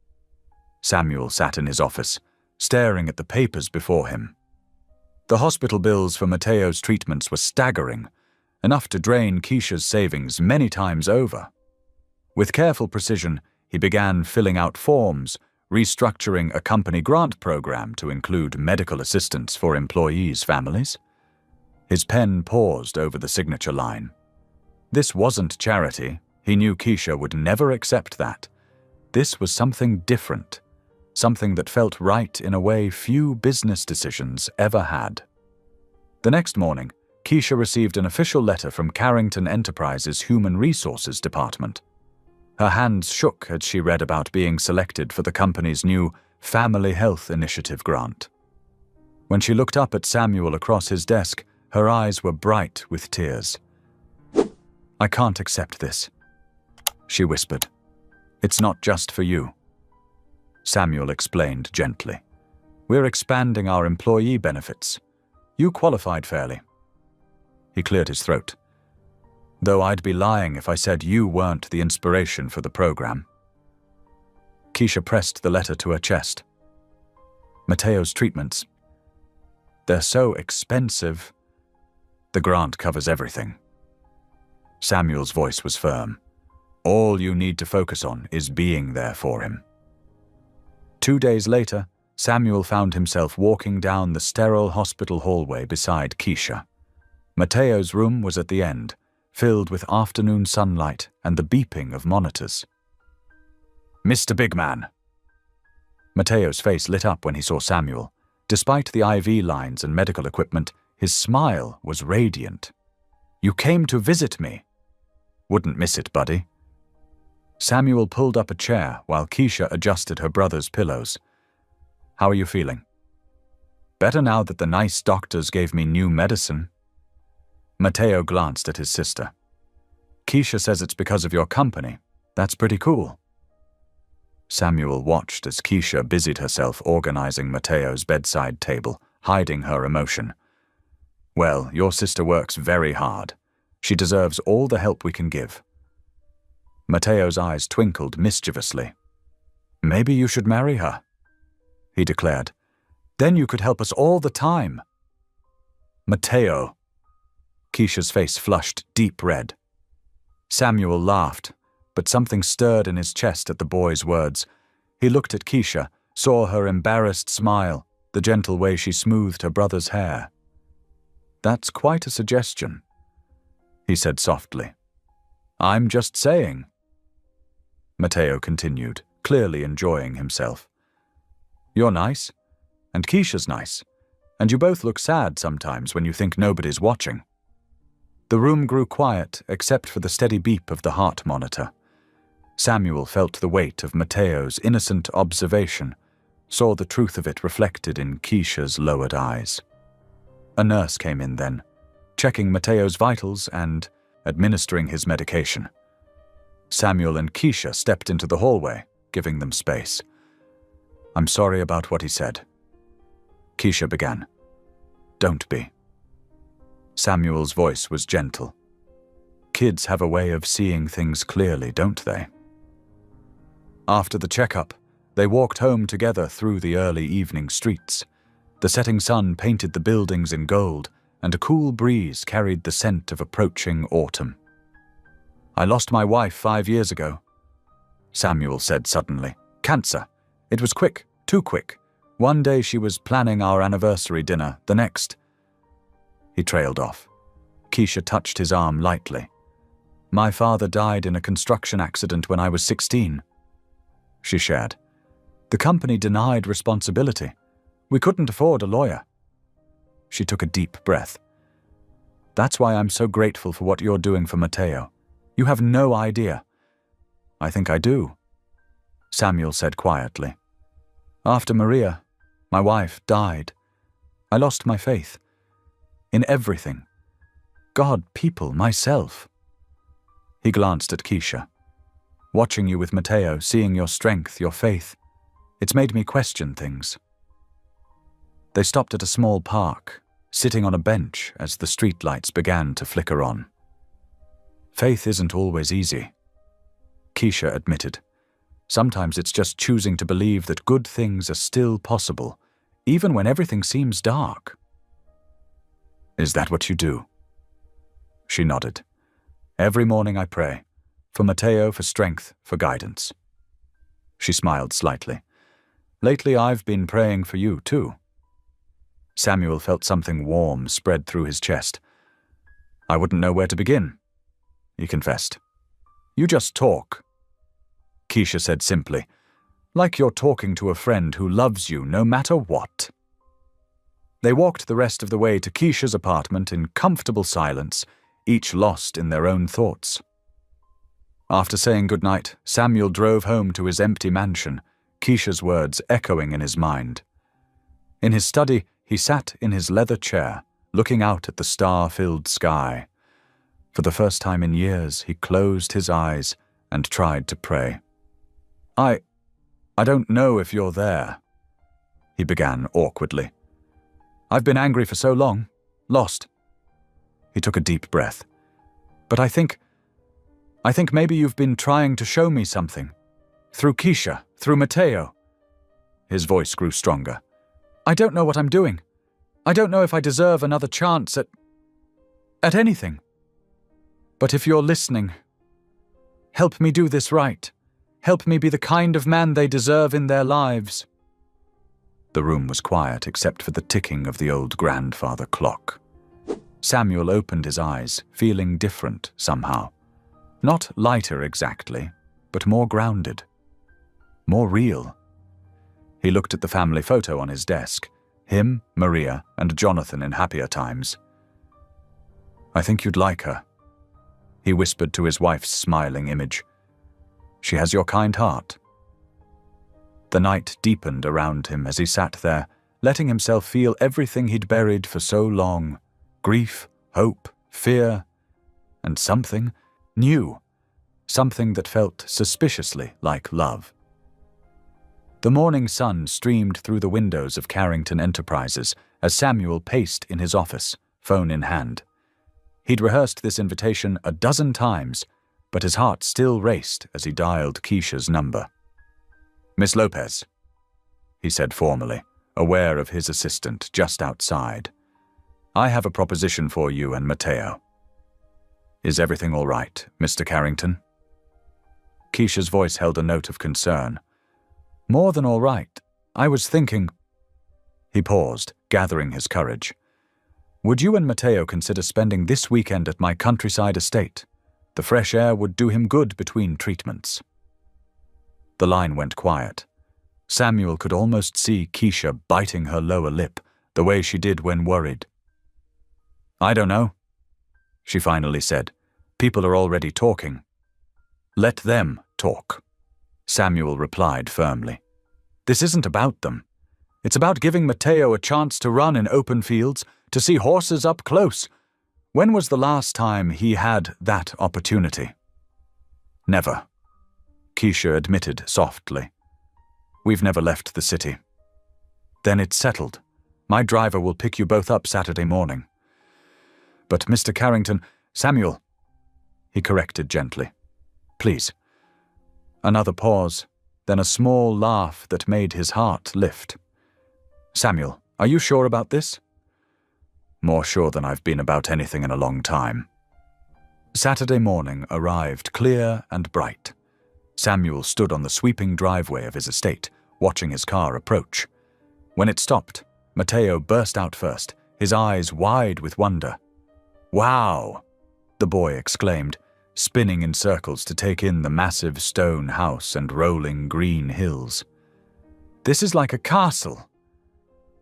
Samuel sat in his office, staring at the papers before him. The hospital bills for Matteo's treatments were staggering, enough to drain Keisha's savings many times over. With careful precision, he began filling out forms, restructuring a company grant program to include medical assistance for employees' families. His pen paused over the signature line. This wasn't charity. He knew Keisha would never accept that. This was something different, something that felt right in a way few business decisions ever had. The next morning, Keisha received an official letter from Carrington Enterprises' Human Resources Department. Her hands shook as she read about being selected for the company's new Family Health Initiative grant. When she looked up at Samuel across his desk, her eyes were bright with tears. I can't accept this, she whispered. It's not just for you. Samuel explained gently. We're expanding our employee benefits. You qualified fairly. He cleared his throat. Though I'd be lying if I said you weren't the inspiration for the program. Keisha pressed the letter to her chest. Matteo's treatments. They're so expensive. The grant covers everything. Samuel's voice was firm. All you need to focus on is being there for him. 2 days later, Samuel found himself walking down the sterile hospital hallway beside Keisha. Mateo's room was at the end, filled with afternoon sunlight and the beeping of monitors. "Mr. Big Man." Mateo's face lit up when he saw Samuel. Despite the IV lines and medical equipment, his smile was radiant. "You came to visit me." "Wouldn't miss it, buddy." Samuel pulled up a chair while Keisha adjusted her brother's pillows. "How are you feeling?" "Better now that the nice doctors gave me new medicine." Mateo glanced at his sister. "Keisha says it's because of your company. That's pretty cool." Samuel watched as Keisha busied herself organizing Mateo's bedside table, hiding her emotion. "Well, your sister works very hard. She deserves all the help we can give." Mateo's eyes twinkled mischievously. "Maybe you should marry her," he declared. "Then you could help us all the time." "Mateo." Keisha's face flushed deep red. Samuel laughed, but something stirred in his chest at the boy's words. He looked at Keisha, saw her embarrassed smile, the gentle way she smoothed her brother's hair. "That's quite a suggestion," he said softly. "I'm just saying." Mateo continued, clearly enjoying himself. "You're nice, and Keisha's nice, and you both look sad sometimes when you think nobody's watching." The room grew quiet except for the steady beep of the heart monitor. Samuel felt the weight of Mateo's innocent observation, saw the truth of it reflected in Keisha's lowered eyes. A nurse came in then, checking Mateo's vitals and administering his medication. Samuel and Keisha stepped into the hallway, giving them space. "I'm sorry about what he said." Keisha began. "Don't be." Samuel's voice was gentle. Kids have a way of seeing things clearly, don't they? After the checkup, they walked home together through the early evening streets. The setting sun painted the buildings in gold, and a cool breeze carried the scent of approaching autumn. "I lost my wife 5 years ago," Samuel said suddenly. "Cancer. It was quick, too quick. One day she was planning our anniversary dinner, the next—" He trailed off. Keisha touched his arm lightly. "My father died in a construction accident when I was 16. She shared. "The company denied responsibility. We couldn't afford a lawyer." She took a deep breath. "That's why I'm so grateful for what you're doing for Mateo. You have no idea." "I think I do," Samuel said quietly. "After Maria, my wife, died, I lost my faith. In everything. God, people, myself." He glanced at Keisha. "Watching you with Mateo, seeing your strength, your faith, it's made me question things." They stopped at a small park, sitting on a bench as the streetlights began to flicker on. "Faith isn't always easy," Keisha admitted. "Sometimes it's just choosing to believe that good things are still possible, even when everything seems dark." "Is that what you do?" She nodded. "Every morning I pray, for Mateo, for strength, for guidance." She smiled slightly. "Lately I've been praying for you too." Samuel felt something warm spread through his chest. "I wouldn't know where to begin," he confessed. "You just talk," Keisha said simply, "like you're talking to a friend who loves you no matter what." They walked the rest of the way to Keisha's apartment in comfortable silence, each lost in their own thoughts. After saying goodnight, Samuel drove home to his empty mansion, Keisha's words echoing in his mind. In his study, he sat in his leather chair, looking out at the star-filled sky. For the first time in years, he closed his eyes and tried to pray. I don't know if you're there," he began awkwardly. "I've been angry for so long, lost." He took a deep breath. "But I think maybe you've been trying to show me something. Through Keisha, through Mateo." His voice grew stronger. "I don't know what I'm doing. I don't know if I deserve another chance at anything. But if you're listening, help me do this right. Help me be the kind of man they deserve in their lives." The room was quiet except for the ticking of the old grandfather clock. Samuel opened his eyes, feeling different somehow. Not lighter exactly, but more grounded. More real. He looked at the family photo on his desk. Him, Maria, and Jonathan in happier times. "I think you'd like her," he whispered to his wife's smiling image. "She has your kind heart." The night deepened around him as he sat there, letting himself feel everything he'd buried for so long. Grief, hope, fear, and something new. Something that felt suspiciously like love. The morning sun streamed through the windows of Carrington Enterprises as Samuel paced in his office, phone in hand. He'd rehearsed this invitation a dozen times, but his heart still raced as he dialed Keisha's number. "Miss Lopez," he said formally, aware of his assistant just outside. "I have a proposition for you and Mateo." "Is everything all right, Mr. Carrington?" Keisha's voice held a note of concern. "More than all right. I was thinking—" He paused, gathering his courage. "Would you and Mateo consider spending this weekend at my countryside estate? The fresh air would do him good between treatments." The line went quiet. Samuel could almost see Keisha biting her lower lip, the way she did when worried. "I don't know," she finally said. "People are already talking." "Let them talk," Samuel replied firmly. "This isn't about them. It's about giving Mateo a chance to run in open fields, to see horses up close. When was the last time he had that opportunity?" "Never," Keisha admitted softly. "We've never left the city." "Then it's settled. My driver will pick you both up Saturday morning." "But Mr. Carrington—" "Samuel," he corrected gently. "Please." Another pause, then a small laugh that made his heart lift. "Samuel, are you sure about this?" "More sure than I've been about anything in a long time." Saturday morning arrived clear and bright. Samuel stood on the sweeping driveway of his estate, watching his car approach. When it stopped, Mateo burst out first, his eyes wide with wonder. "Wow!" the boy exclaimed, spinning in circles to take in the massive stone house and rolling green hills. "This is like a castle."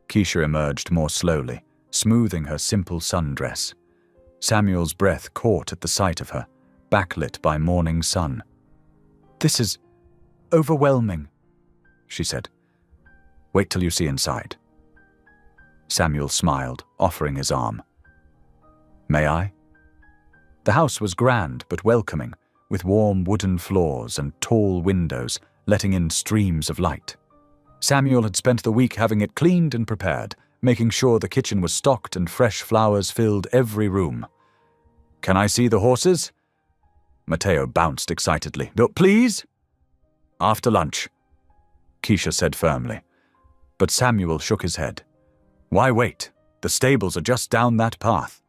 Keisha emerged more slowly, smoothing her simple sundress. Samuel's breath caught at the sight of her, backlit by morning sun. "This is overwhelming," she said. "Wait till you see inside." Samuel smiled, offering his arm. "May I?" The house was grand but welcoming, with warm wooden floors and tall windows letting in streams of light. Samuel had spent the week having it cleaned and prepared, making sure the kitchen was stocked and fresh flowers filled every room. "Can I see the horses?" Mateo bounced excitedly. "Please?" "After lunch," Keisha said firmly. But Samuel shook his head. "Why wait? The stables are just down that path."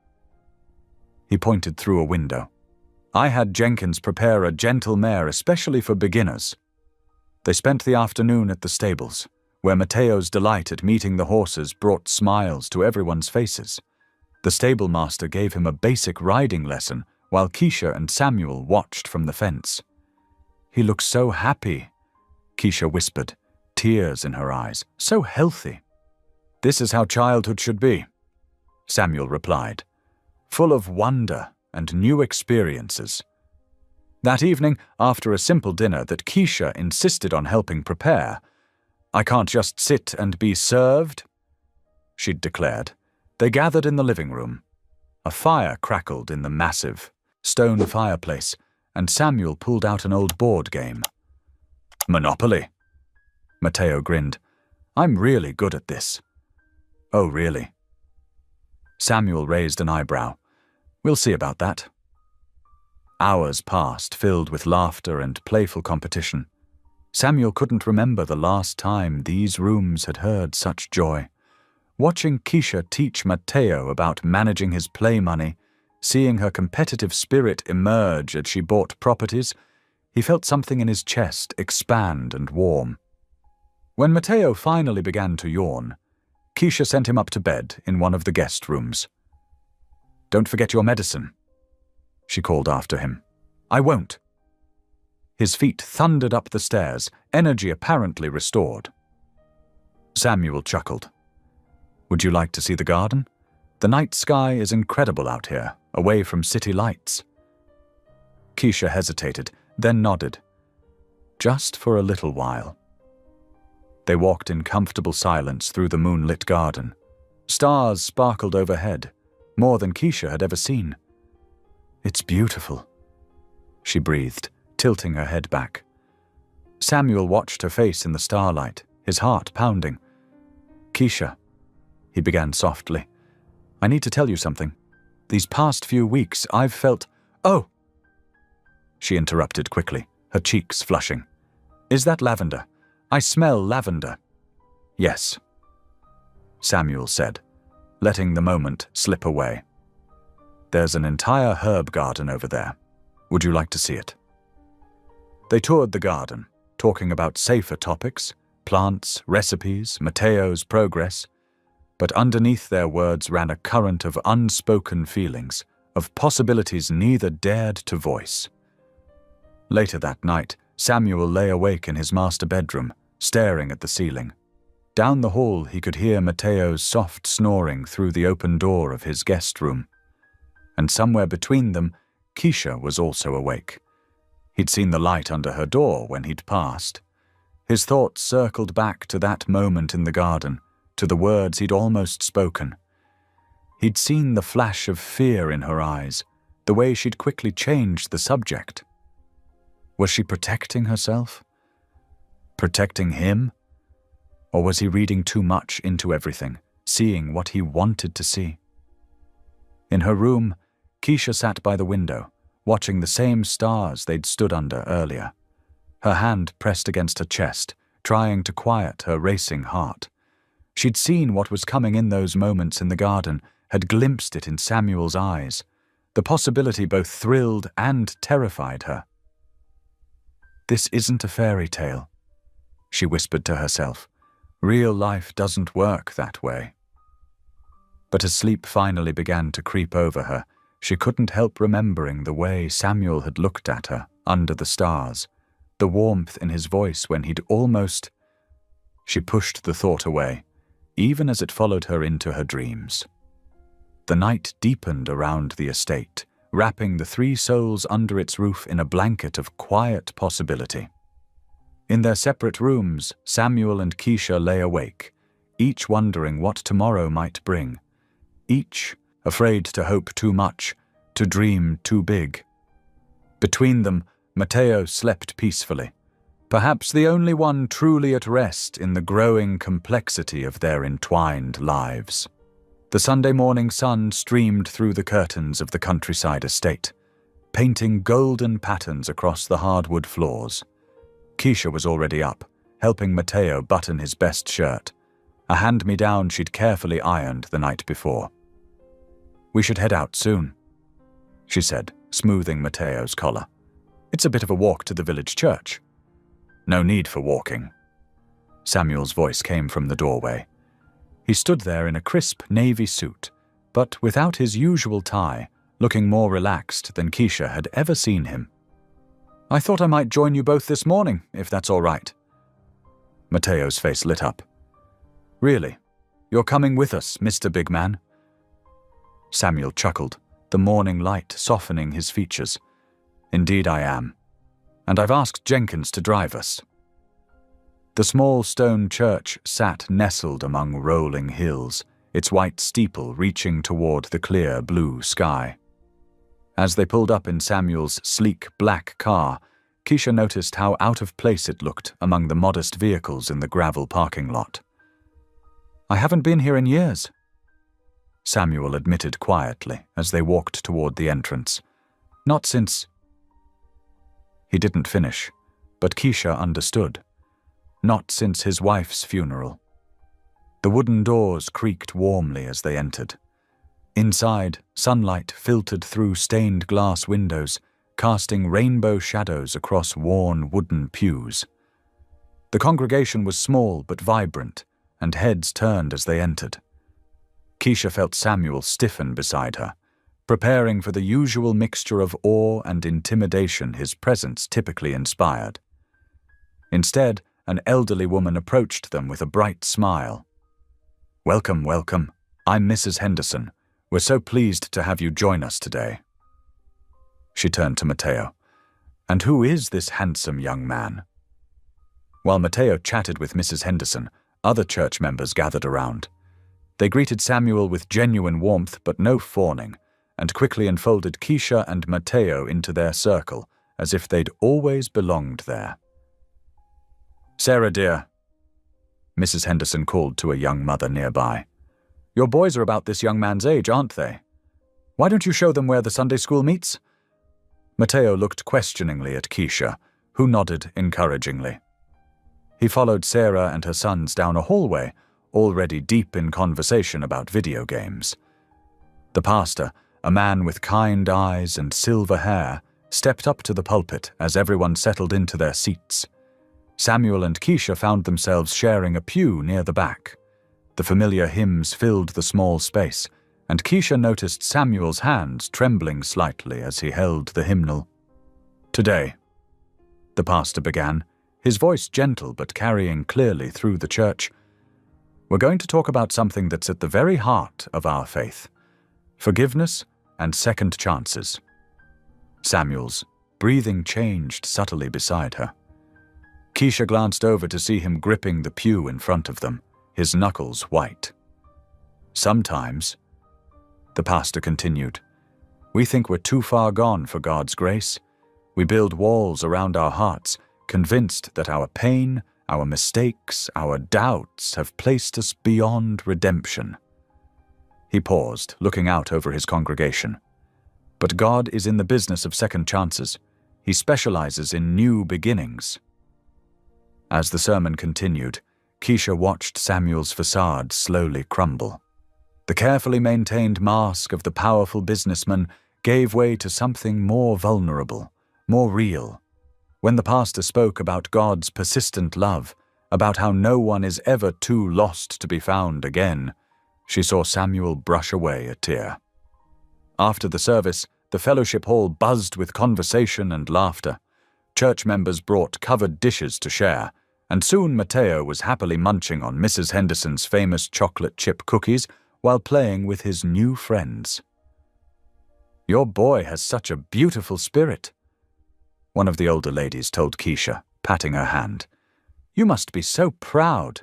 He pointed through a window. "I had Jenkins prepare a gentle mare especially for beginners." They spent the afternoon at the stables, where Mateo's delight at meeting the horses brought smiles to everyone's faces. The stable master gave him a basic riding lesson, while Keisha and Samuel watched from the fence. "He looks so happy," Keisha whispered, tears in her eyes. "So healthy." "This is how childhood should be," Samuel replied, "full of wonder and new experiences." That evening, after a simple dinner that Keisha insisted on helping prepare, "I can't just sit and be served," she'd declared, they gathered in the living room. A fire crackled in the massive stone fireplace, and Samuel pulled out an old board game. "Monopoly," Mateo grinned. "I'm really good at this." "Oh, really?" Samuel raised an eyebrow. "We'll see about that." Hours passed, filled with laughter and playful competition. Samuel couldn't remember the last time these rooms had heard such joy. Watching Keisha teach Mateo about managing his play money, seeing her competitive spirit emerge as she bought properties, he felt something in his chest expand and warm. When Matteo finally began to yawn, Keisha sent him up to bed in one of the guest rooms. "Don't forget your medicine," she called after him. "I won't." His feet thundered up the stairs, energy apparently restored. Samuel chuckled. "Would you like to see the garden? The night sky is incredible out here, away from city lights." Keisha hesitated, then nodded. Just for a little while. They walked in comfortable silence through the moonlit garden. Stars sparkled overhead, more than Keisha had ever seen. "It's beautiful," she breathed, tilting her head back. Samuel watched her face in the starlight, his heart pounding. "Keisha," he began softly, "I need to tell you something. These past few weeks I've felt—" "Oh!" she interrupted quickly, her cheeks flushing. "Is that lavender? I smell lavender." "Yes," Samuel said, letting the moment slip away. "There's an entire herb garden over there. Would you like to see it?" They toured the garden, talking about safer topics, plants, recipes, Matteo's progress, but underneath their words ran a current of unspoken feelings, of possibilities neither dared to voice. Later that night, Samuel lay awake in his master bedroom, staring at the ceiling. Down the hall he could hear Matteo's soft snoring through the open door of his guest room. And somewhere between them, Keisha was also awake. He'd seen the light under her door when he'd passed. His thoughts circled back to that moment in the garden, to the words he'd almost spoken. He'd seen the flash of fear in her eyes, the way she'd quickly changed the subject. Was she protecting herself? Protecting him? Or was he reading too much into everything, seeing what he wanted to see? In her room, Keisha sat by the window, watching the same stars they'd stood under earlier. Her hand pressed against her chest, trying to quiet her racing heart. She'd seen what was coming in those moments in the garden, had glimpsed it in Samuel's eyes. The possibility both thrilled and terrified her. "This isn't a fairy tale," she whispered to herself. "Real life doesn't work that way." But as sleep finally began to creep over her, she couldn't help remembering the way Samuel had looked at her under the stars, the warmth in his voice when he'd almost— She pushed the thought away, even as it followed her into her dreams. The night deepened around the estate, wrapping the three souls under its roof in a blanket of quiet possibility. In their separate rooms, Samuel and Keisha lay awake, each wondering what tomorrow might bring, each afraid to hope too much, to dream too big. Between them, Matteo slept peacefully, perhaps the only one truly at rest in the growing complexity of their entwined lives. The Sunday morning sun streamed through the curtains of the countryside estate, painting golden patterns across the hardwood floors. Keisha was already up, helping Matteo button his best shirt, a hand-me-down she'd carefully ironed the night before. "We should head out soon," she said, smoothing Matteo's collar. "It's a bit of a walk to the village church." "No need for walking." Samuel's voice came from the doorway. He stood there in a crisp navy suit, but without his usual tie, looking more relaxed than Keisha had ever seen him. "I thought I might join you both this morning, if that's all right." Matteo's face lit up. "Really? You're coming with us, Mr. Big Man?" Samuel chuckled, the morning light softening his features. "Indeed I am. And I've asked Jenkins to drive us." The small stone church sat nestled among rolling hills, its white steeple reaching toward the clear blue sky. As they pulled up in Samuel's sleek black car, Keisha noticed how out of place it looked among the modest vehicles in the gravel parking lot. "I haven't been here in years," Samuel admitted quietly as they walked toward the entrance. "Not since—" He didn't finish, but Keisha understood. Not since his wife's funeral. The wooden doors creaked warmly as they entered. Inside, sunlight filtered through stained glass windows, casting rainbow shadows across worn wooden pews. The congregation was small but vibrant, and heads turned as they entered. Keisha felt Samuel stiffen beside her, preparing for the usual mixture of awe and intimidation his presence typically inspired. Instead, an elderly woman approached them with a bright smile. "Welcome, welcome. I'm Mrs. Henderson. We're so pleased to have you join us today." She turned to Matteo. "And who is this handsome young man?" While Matteo chatted with Mrs. Henderson, other church members gathered around. They greeted Samuel with genuine warmth but no fawning, and quickly enfolded Keisha and Matteo into their circle, as if they'd always belonged there. "Sarah, dear," Mrs. Henderson called to a young mother nearby. "Your boys are about this young man's age, aren't they? Why don't you show them where the Sunday school meets?" Matteo looked questioningly at Keisha, who nodded encouragingly. He followed Sarah and her sons down a hallway, already deep in conversation about video games. The pastor, a man with kind eyes and silver hair, stepped up to the pulpit as everyone settled into their seats. Samuel and Keisha found themselves sharing a pew near the back. The familiar hymns filled the small space, and Keisha noticed Samuel's hands trembling slightly as he held the hymnal. "Today," the pastor began, his voice gentle but carrying clearly through the church, "we're going to talk about something that's at the very heart of our faith: forgiveness and second chances." Samuel's breathing changed subtly beside her. Keisha glanced over to see him gripping the pew in front of them, his knuckles white. "Sometimes," the pastor continued, "we think we're too far gone for God's grace. We build walls around our hearts, convinced that our pain, our mistakes, our doubts have placed us beyond redemption." He paused, looking out over his congregation. "But God is in the business of second chances. He specializes in new beginnings." As the sermon continued, Keisha watched Samuel's facade slowly crumble. The carefully maintained mask of the powerful businessman gave way to something more vulnerable, more real. When the pastor spoke about God's persistent love, about how no one is ever too lost to be found again, she saw Samuel brush away a tear. After the service, the fellowship hall buzzed with conversation and laughter. Church members brought covered dishes to share, and soon Matteo was happily munching on Mrs. Henderson's famous chocolate chip cookies while playing with his new friends. "Your boy has such a beautiful spirit," one of the older ladies told Keisha, patting her hand. "You must be so proud."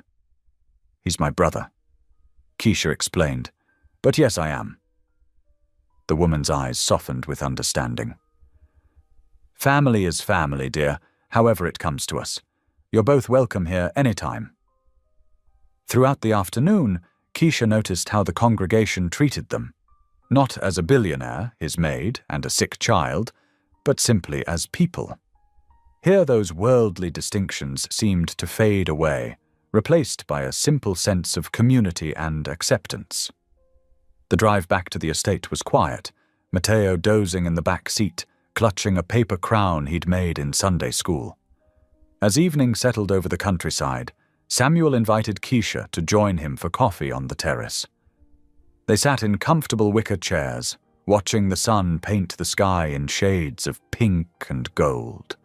"He's my brother," Keisha explained. "But yes, I am." The woman's eyes softened with understanding. "Family is family, dear, however it comes to us. You're both welcome here anytime." Throughout the afternoon, Keisha noticed how the congregation treated them, not as a billionaire, his maid, and a sick child, but simply as people. Here those worldly distinctions seemed to fade away, replaced by a simple sense of community and acceptance. The drive back to the estate was quiet, Matteo dozing in the back seat, clutching a paper crown he'd made in Sunday school. As evening settled over the countryside, Samuel invited Keisha to join him for coffee on the terrace. They sat in comfortable wicker chairs, watching the sun paint the sky in shades of pink and gold.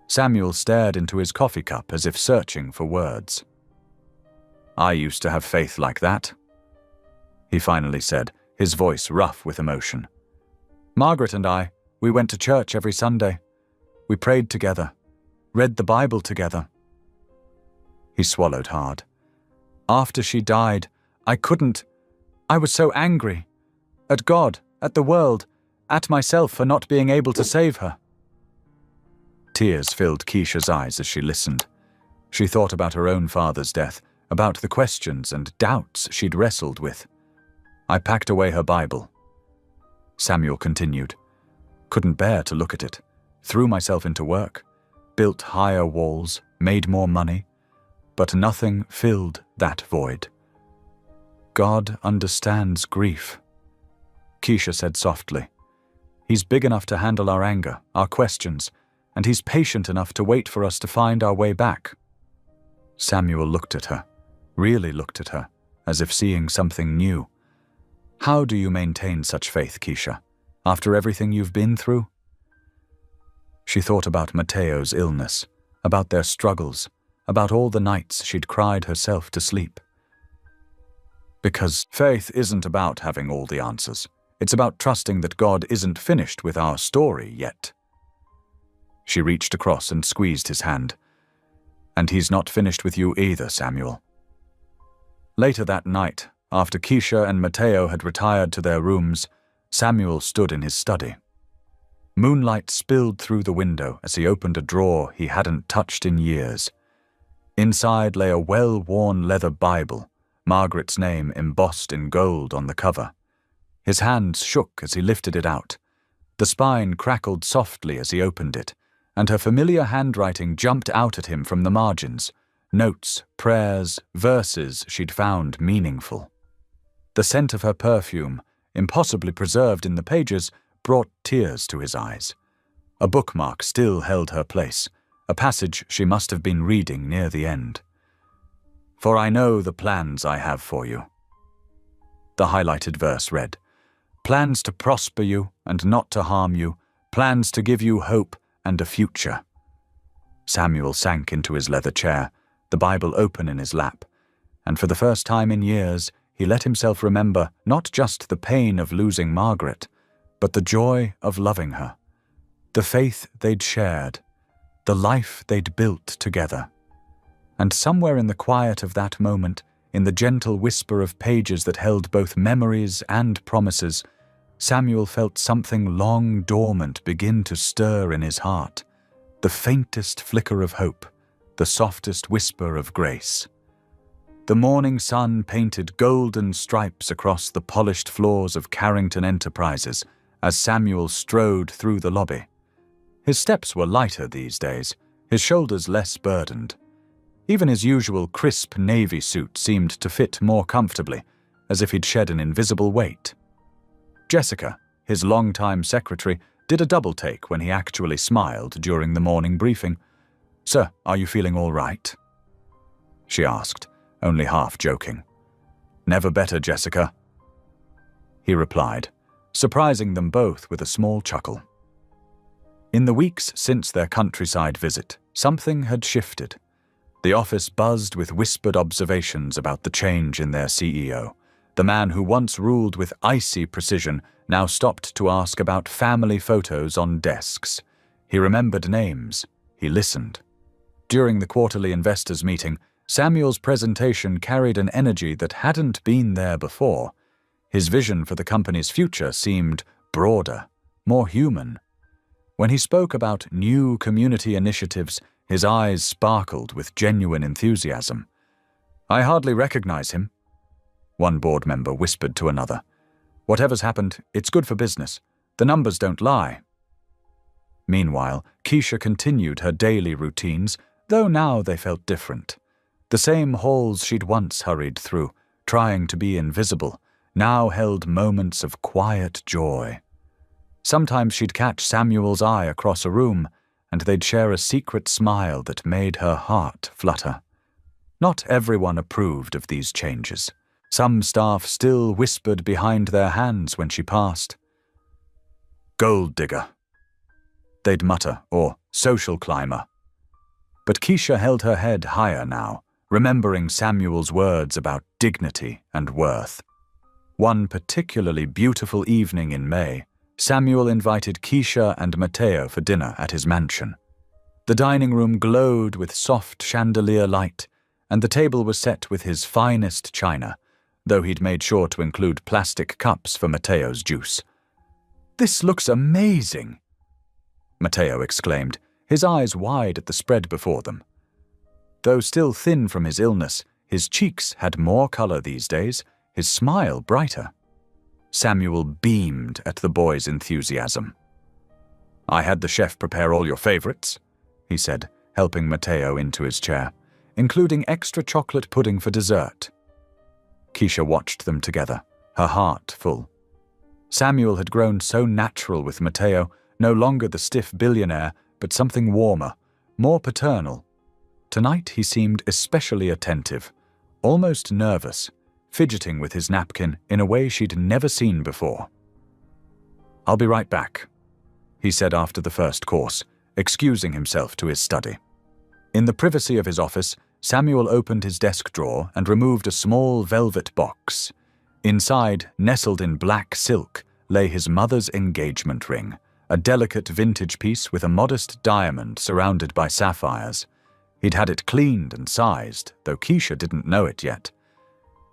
Samuel stared into his coffee cup as if searching for words. "I used to have faith like that," he finally said, his voice rough with emotion. "Margaret and I, we went to church every Sunday. We prayed together, read the Bible together." He swallowed hard. "After she died, I was so angry. At God, at the world, at myself for not being able to save her." Tears filled Keisha's eyes as she listened. She thought about her own father's death, about the questions and doubts she'd wrestled with. "I packed away her Bible," Samuel continued. "Couldn't bear to look at it. Threw myself into work. Built higher walls, made more money. But nothing filled that void. God understands grief," Keisha said softly. "He's big enough to handle our anger, our questions, and he's patient enough to wait for us to find our way back." Samuel looked at her, really looked at her, as if seeing something new. How do you maintain such faith, Keisha, after everything you've been through? She thought about Mateo's illness, about their struggles, about all the nights she'd cried herself to sleep. Because faith isn't about having all the answers. It's about trusting that God isn't finished with our story yet. She reached across and squeezed his hand. And he's not finished with you either, Samuel. Later that night, after Keisha and Mateo had retired to their rooms, Samuel stood in his study. Moonlight spilled through the window as he opened a drawer he hadn't touched in years. Inside lay a well-worn leather Bible, Margaret's name embossed in gold on the cover. His hands shook as he lifted it out. The spine crackled softly as he opened it, and her familiar handwriting jumped out at him from the margins, notes, prayers, verses she'd found meaningful. The scent of her perfume, impossibly preserved in the pages, brought tears to his eyes. A bookmark still held her place, a passage she must have been reading near the end. For I know the plans I have for you. The highlighted verse read, plans to prosper you and not to harm you, plans to give you hope and a future. Samuel sank into his leather chair, the Bible open in his lap, and for the first time in years, he let himself remember not just the pain of losing Margaret, but the joy of loving her, the faith they'd shared, the life they'd built together. And somewhere in the quiet of that moment, in the gentle whisper of pages that held both memories and promises, Samuel felt something long dormant begin to stir in his heart, the faintest flicker of hope, the softest whisper of grace. The morning sun painted golden stripes across the polished floors of Carrington Enterprises as Samuel strode through the lobby. His steps were lighter these days, his shoulders less burdened. Even his usual crisp navy suit seemed to fit more comfortably, as if he'd shed an invisible weight. Jessica, his longtime secretary, did a double-take when he actually smiled during the morning briefing. "Sir, are you feeling all right?" she asked, only half joking. "Never better, Jessica," he replied, surprising them both with a small chuckle. In the weeks since their countryside visit, something had shifted. The office buzzed with whispered observations about the change in their CEO. The man who once ruled with icy precision now stopped to ask about family photos on desks. He remembered names. He listened. During the quarterly investors' meeting, Samuel's presentation carried an energy that hadn't been there before. His vision for the company's future seemed broader, more human. When he spoke about new community initiatives, his eyes sparkled with genuine enthusiasm. "I hardly recognize him," one board member whispered to another. "Whatever's happened, it's good for business. The numbers don't lie." Meanwhile, Keisha continued her daily routines, though now they felt different. The same halls she'd once hurried through, trying to be invisible, now held moments of quiet joy. Sometimes she'd catch Samuel's eye across a room, and they'd share a secret smile that made her heart flutter. Not everyone approved of these changes. Some staff still whispered behind their hands when she passed. "Gold digger," they'd mutter, or "social climber." But Keisha held her head higher now, remembering Samuel's words about dignity and worth. One particularly beautiful evening in May, Samuel invited Keisha and Mateo for dinner at his mansion. The dining room glowed with soft chandelier light, and the table was set with his finest china, though he'd made sure to include plastic cups for Mateo's juice. "This looks amazing," Mateo exclaimed, his eyes wide at the spread before them. Though still thin from his illness, his cheeks had more color these days, his smile brighter. Samuel beamed at the boy's enthusiasm. "I had the chef prepare all your favorites," he said, helping Mateo into his chair, "including extra chocolate pudding for dessert." Keisha watched them together, her heart full. Samuel had grown so natural with Mateo, no longer the stiff billionaire, but something warmer, more paternal. Tonight he seemed especially attentive, almost nervous, fidgeting with his napkin in a way she'd never seen before. "I'll be right back," he said after the first course, excusing himself to his study. In the privacy of his office, Samuel opened his desk drawer and removed a small velvet box. Inside, nestled in black silk, lay his mother's engagement ring, a delicate vintage piece with a modest diamond surrounded by sapphires. He'd had it cleaned and sized, though Keisha didn't know it yet.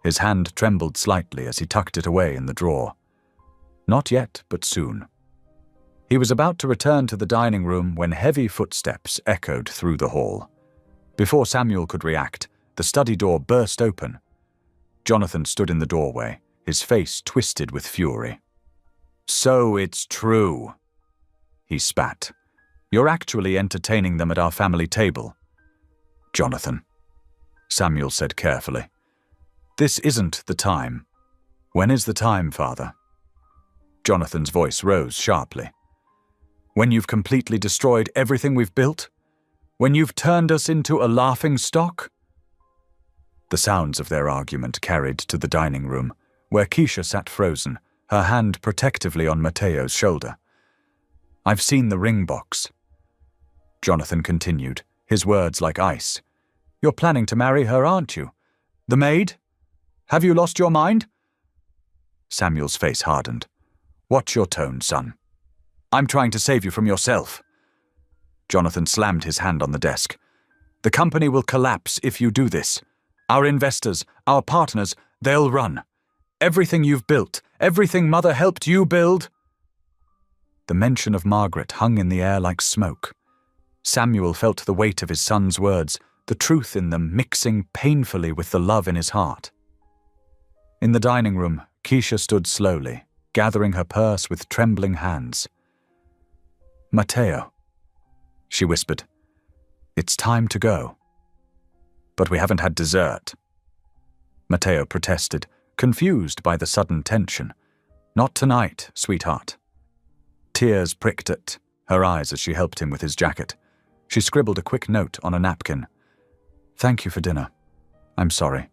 His hand trembled slightly as he tucked it away in the drawer. Not yet, but soon. He was about to return to the dining room when heavy footsteps echoed through the hall. Before Samuel could react, the study door burst open. Jonathan stood in the doorway, his face twisted with fury. "So it's true," he spat. "You're actually entertaining them at our family table." "Jonathan," Samuel said carefully, "this isn't the time." "When is the time, Father?" Jonathan's voice rose sharply. "When you've completely destroyed everything we've built? When you've turned us into a laughingstock?" The sounds of their argument carried to the dining room, where Keisha sat frozen, her hand protectively on Matteo's shoulder. "I've seen the ring box," Jonathan continued, his words like ice. "You're planning to marry her, aren't you? The maid? Have you lost your mind?" Samuel's face hardened. "Watch your tone, son. I'm trying to save you from yourself." Jonathan slammed his hand on the desk. "The company will collapse if you do this. Our investors, our partners, they'll run. Everything you've built, everything Mother helped you build." The mention of Margaret hung in the air like smoke. Samuel felt the weight of his son's words, the truth in them mixing painfully with the love in his heart. In the dining room, Keisha stood slowly, gathering her purse with trembling hands. "Matteo," she whispered, "it's time to go." "But we haven't had dessert," Matteo protested, confused by the sudden tension. "Not tonight, sweetheart." Tears pricked at her eyes as she helped him with his jacket. She scribbled a quick note on a napkin. "Thank you for dinner. I'm sorry."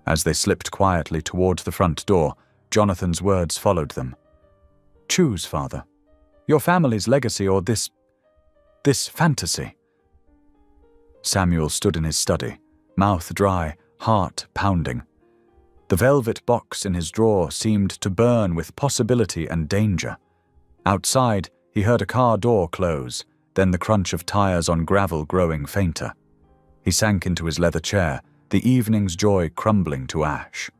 As they slipped quietly toward the front door, Jonathan's words followed them. "Choose, Father. Your family's legacy or this fantasy." Samuel stood in his study, mouth dry, heart pounding. The velvet box in his drawer seemed to burn with possibility and danger. Outside, he heard a car door close, then the crunch of tires on gravel growing fainter. He sank into his leather chair, the evening's joy crumbling to ash.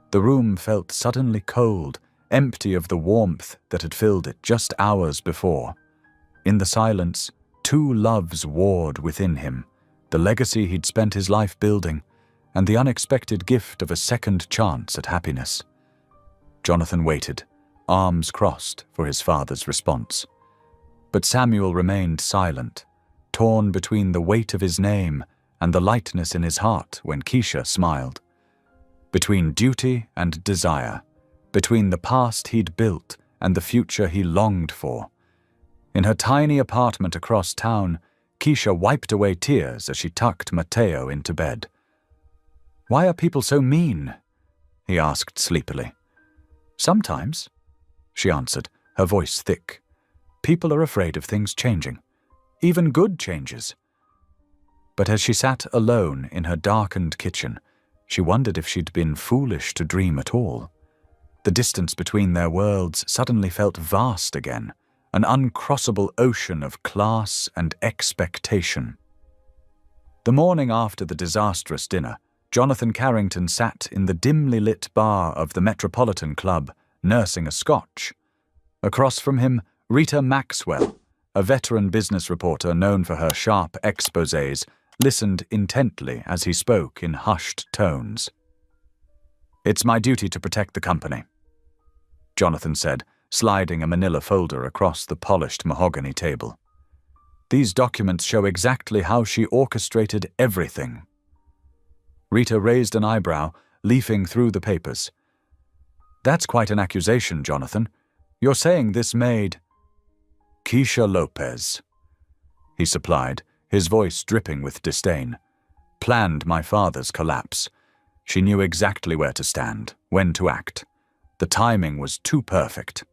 The room felt suddenly cold, empty of the warmth that had filled it just hours before. In the silence, two loves warred within him, the legacy he'd spent his life building, and the unexpected gift of a second chance at happiness. Jonathan waited, arms crossed, for his father's response. But Samuel remained silent, torn between the weight of his name and the lightness in his heart when Keisha smiled. Between duty and desire, between the past he'd built and the future he longed for. In her tiny apartment across town, Keisha wiped away tears as she tucked Matteo into bed. "Why are people so mean?" he asked sleepily. "Sometimes," she answered, her voice thick. "People are afraid of things changing, even good changes." But as she sat alone in her darkened kitchen, she wondered if she'd been foolish to dream at all. The distance between their worlds suddenly felt vast again, an uncrossable ocean of class and expectation. The morning after the disastrous dinner, Jonathan Carrington sat in the dimly lit bar of the Metropolitan Club, nursing a scotch. Across from him, Rita Maxwell, a veteran business reporter known for her sharp exposés, listened intently as he spoke in hushed tones. "It's my duty to protect the company," Jonathan said, sliding a manila folder across the polished mahogany table. "These documents show exactly how she orchestrated everything." Rita raised an eyebrow, leafing through the papers. "That's quite an accusation, Jonathan. You're saying this maid—" "Keisha Lopez," he supplied, his voice dripping with disdain. Planned my father's collapse. She knew exactly where to stand, when to act. The timing was too perfect.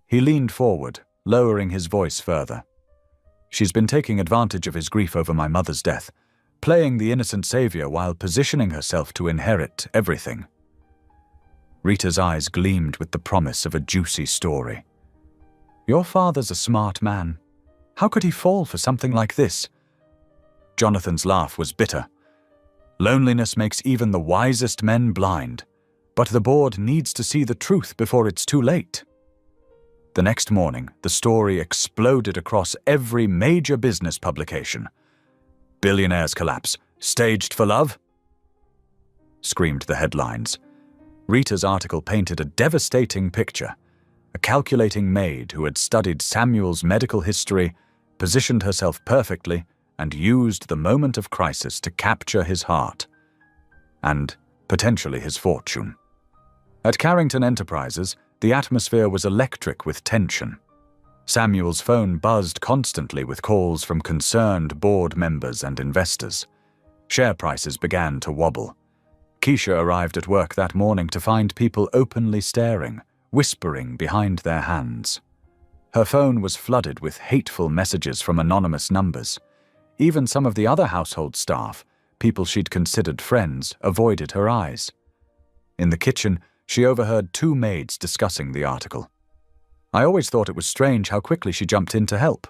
He leaned forward, lowering his voice further. She's been taking advantage of his grief over my mother's death, playing the innocent savior while positioning herself to inherit everything. Rita's eyes gleamed with the promise of a juicy story. Your father's a smart man. How could he fall for something like this? Jonathan's laugh was bitter. Loneliness makes even the wisest men blind, but the board needs to see the truth before it's too late. The next morning, the story exploded across every major business publication. Billionaire's collapse, staged for love? Screamed the headlines. Rita's article painted a devastating picture. A calculating maid who had studied Samuel's medical history, positioned herself perfectly, and used the moment of crisis to capture his heart. And potentially his fortune. At Carrington Enterprises, the atmosphere was electric with tension. Samuel's phone buzzed constantly with calls from concerned board members and investors. Share prices began to wobble. Keisha arrived at work that morning to find people openly staring, whispering behind their hands. Her phone was flooded with hateful messages from anonymous numbers. Even some of the other household staff, people she'd considered friends, avoided her eyes. In the kitchen, she overheard two maids discussing the article. I always thought it was strange how quickly she jumped in to help.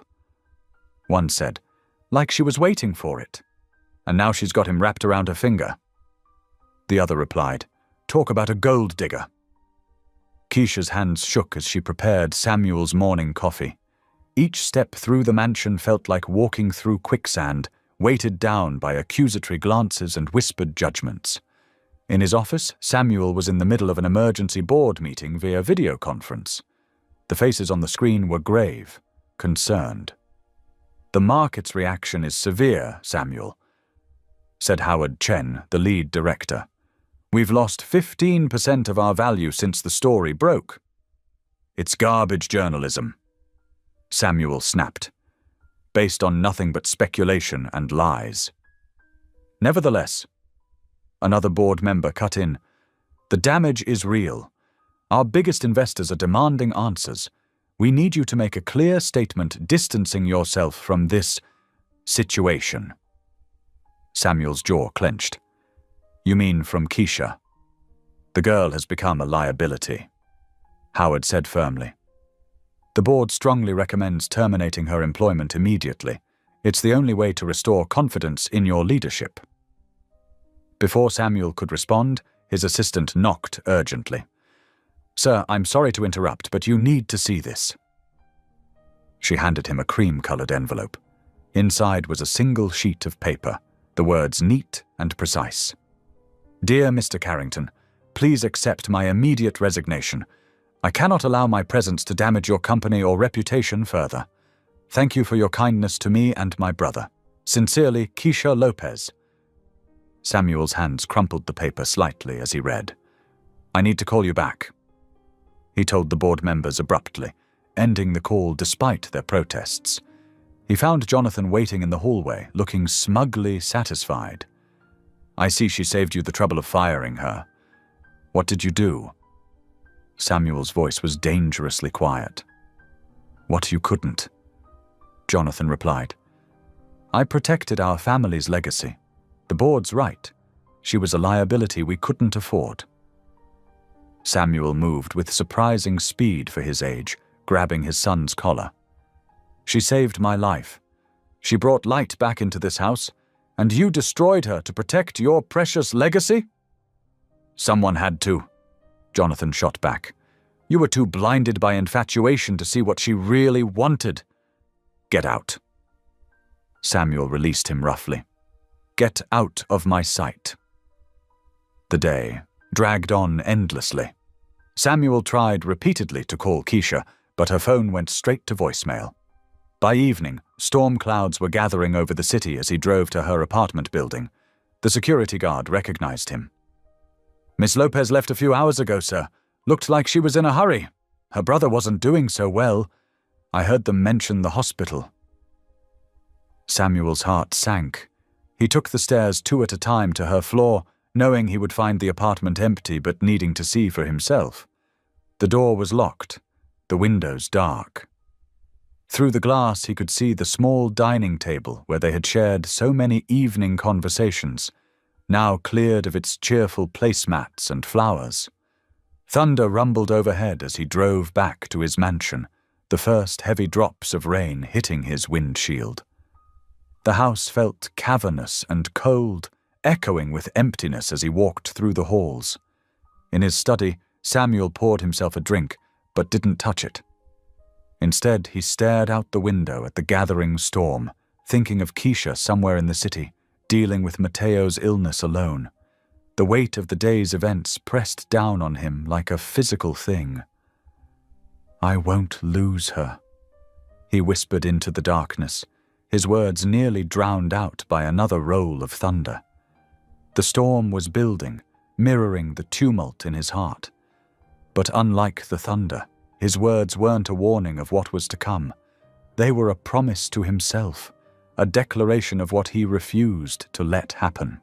One said, like she was waiting for it. And now she's got him wrapped around her finger. The other replied, talk about a gold digger. Keisha's hands shook as she prepared Samuel's morning coffee. Each step through the mansion felt like walking through quicksand, weighted down by accusatory glances and whispered judgments. In his office, Samuel was in the middle of an emergency board meeting via video conference. The faces on the screen were grave, concerned. The market's reaction is severe, Samuel, said Howard Chen, the lead director. We've lost 15% of our value since the story broke. It's garbage journalism, Samuel snapped, based on nothing but speculation and lies. Nevertheless, another board member cut in. The damage is real. Our biggest investors are demanding answers. We need you to make a clear statement distancing yourself from this situation. Samuel's jaw clenched. You mean from Keisha? The girl has become a liability, Howard said firmly. The board strongly recommends terminating her employment immediately. It's the only way to restore confidence in your leadership. Before Samuel could respond, his assistant knocked urgently. Sir, I'm sorry to interrupt, but you need to see this. She handed him a cream-colored envelope. Inside was a single sheet of paper, the words neat and precise. Dear Mr. Carrington, please accept my immediate resignation. I cannot allow my presence to damage your company or reputation further. Thank you for your kindness to me and my brother. Sincerely, Keisha Lopez. Samuel's hands crumpled the paper slightly as he read. I need to call you back, he told the board members abruptly, ending the call despite their protests. He found Jonathan waiting in the hallway, looking smugly satisfied. I see she saved you the trouble of firing her. What did you do? Samuel's voice was dangerously quiet. What you couldn't, Jonathan replied. I protected our family's legacy. The board's right. She was a liability we couldn't afford. Samuel moved with surprising speed for his age, grabbing his son's collar. She saved my life. She brought light back into this house, and you destroyed her to protect your precious legacy? Someone had to, Jonathan shot back. You were too blinded by infatuation to see what she really wanted. Get out. Samuel released him roughly. Get out of my sight. The day dragged on endlessly. Samuel tried repeatedly to call Keisha, but her phone went straight to voicemail. By evening, storm clouds were gathering over the city as he drove to her apartment building. The security guard recognized him. Miss Lopez left a few hours ago, sir. Looked like she was in a hurry. Her brother wasn't doing so well. I heard them mention the hospital. Samuel's heart sank. He took the stairs 2 at a time to her floor, knowing he would find the apartment empty but needing to see for himself. The door was locked, the windows dark. Through the glass he could see the small dining table where they had shared so many evening conversations, now cleared of its cheerful placemats and flowers. Thunder rumbled overhead as he drove back to his mansion, the first heavy drops of rain hitting his windshield. The house felt cavernous and cold, echoing with emptiness as he walked through the halls. In his study, Samuel poured himself a drink, but didn't touch it. Instead, he stared out the window at the gathering storm, thinking of Keisha somewhere in the city, dealing with Mateo's illness alone. The weight of the day's events pressed down on him like a physical thing. "I won't lose her," he whispered into the darkness, his words nearly drowned out by another roll of thunder. The storm was building, mirroring the tumult in his heart. But unlike the thunder, his words weren't a warning of what was to come. They were a promise to himself, a declaration of what he refused to let happen.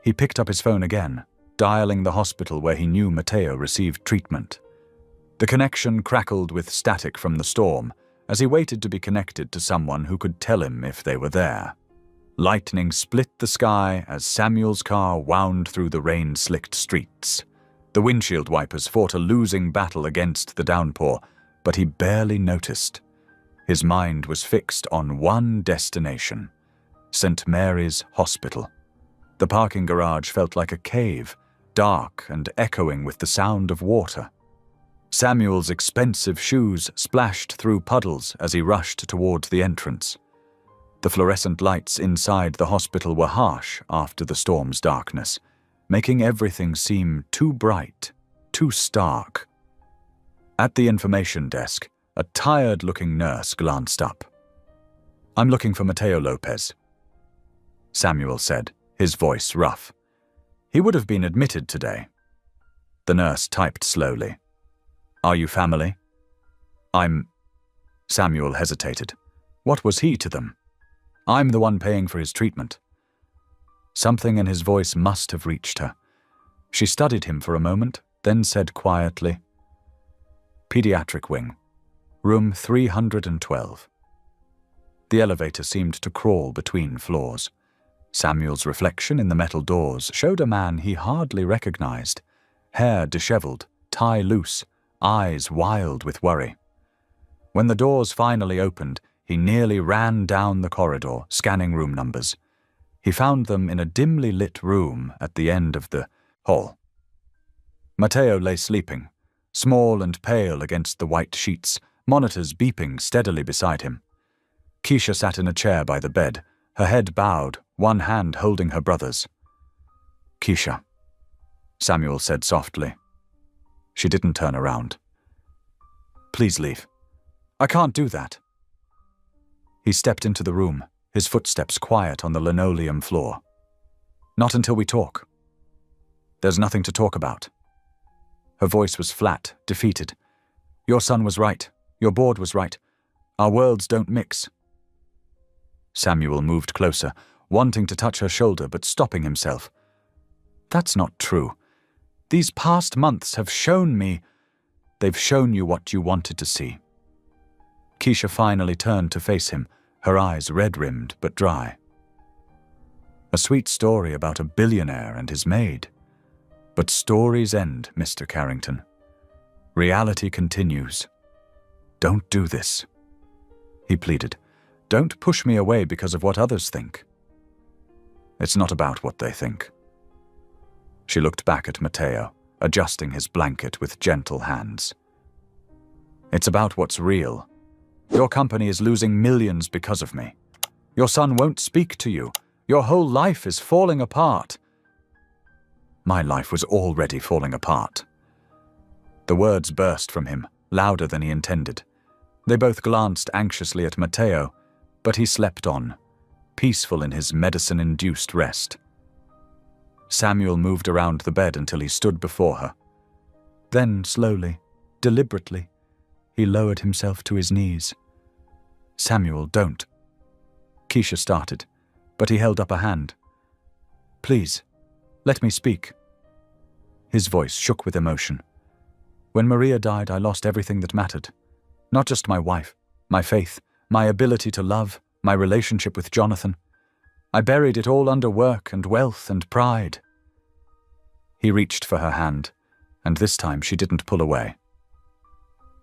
He picked up his phone again, dialing the hospital where he knew Mateo received treatment. The connection crackled with static from the storm as he waited to be connected to someone who could tell him if they were there. Lightning split the sky as Samuel's car wound through the rain-slicked streets. The windshield wipers fought a losing battle against the downpour, but he barely noticed. His mind was fixed on one destination: St. Mary's Hospital. The parking garage felt like a cave, dark and echoing with the sound of water. Samuel's expensive shoes splashed through puddles as he rushed toward the entrance. The fluorescent lights inside the hospital were harsh after the storm's darkness, making everything seem too bright, too stark. At the information desk, a tired-looking nurse glanced up. "I'm looking for Mateo Lopez," Samuel said, his voice rough. "He would have been admitted today." The nurse typed slowly. "Are you family?" Samuel hesitated. What was he to them? "I'm the one paying for his treatment." Something in his voice must have reached her. She studied him for a moment, then said quietly, "Pediatric wing, room 312. The elevator seemed to crawl between floors. Samuel's reflection in the metal doors showed a man he hardly recognized, hair disheveled, tie loose, eyes wild with worry. When the doors finally opened, he nearly ran down the corridor, scanning room numbers. He found them in a dimly lit room at the end of the hall. Mateo lay sleeping, small and pale against the white sheets, monitors beeping steadily beside him. Keisha sat in a chair by the bed, her head bowed, one hand holding her brother's. "Keisha," Samuel said softly. She didn't turn around. "Please leave." "I can't do that." He stepped into the room, his footsteps quiet on the linoleum floor. "Not until we talk." "There's nothing to talk about." Her voice was flat, defeated. "Your son was right. Your board was right. Our worlds don't mix." Samuel moved closer, wanting to touch her shoulder but stopping himself. "That's not true. These past months have shown me—" "They've shown you what you wanted to see." Keisha finally turned to face him, her eyes red-rimmed but dry. "A sweet story about a billionaire and his maid. But stories end, Mr. Carrington. Reality continues. Don't do this," he pleaded. "Don't push me away because of what others think." "It's not about what they think." She looked back at Mateo, adjusting his blanket with gentle hands. "It's about what's real. Your company is losing millions because of me. Your son won't speak to you. Your whole life is falling apart." "My life was already falling apart." The words burst from him, louder than he intended. They both glanced anxiously at Mateo, but he slept on, peaceful in his medicine-induced rest. Samuel moved around the bed until he stood before her. Then, slowly, deliberately, he lowered himself to his knees. "Samuel, don't." Keisha started, but he held up a hand. "Please, let me speak." His voice shook with emotion. "When Maria died, I lost everything that mattered. Not just my wife, my faith, my ability to love, my relationship with Jonathan. I buried it all under work and wealth and pride." He reached for her hand, and this time she didn't pull away.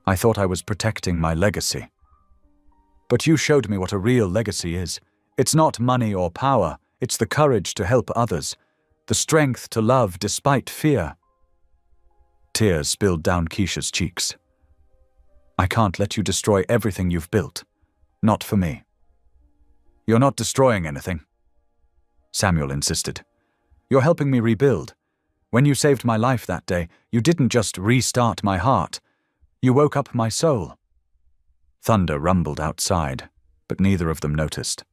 "I thought I was protecting my legacy. But you showed me what a real legacy is. It's not money or power, it's the courage to help others, the strength to love despite fear." Tears spilled down Keisha's cheeks. "I can't let you destroy everything you've built. Not for me." "You're not destroying anything," Samuel insisted. "You're helping me rebuild. When you saved my life that day, you didn't just restart my heart. You woke up my soul." Thunder rumbled outside, but neither of them noticed.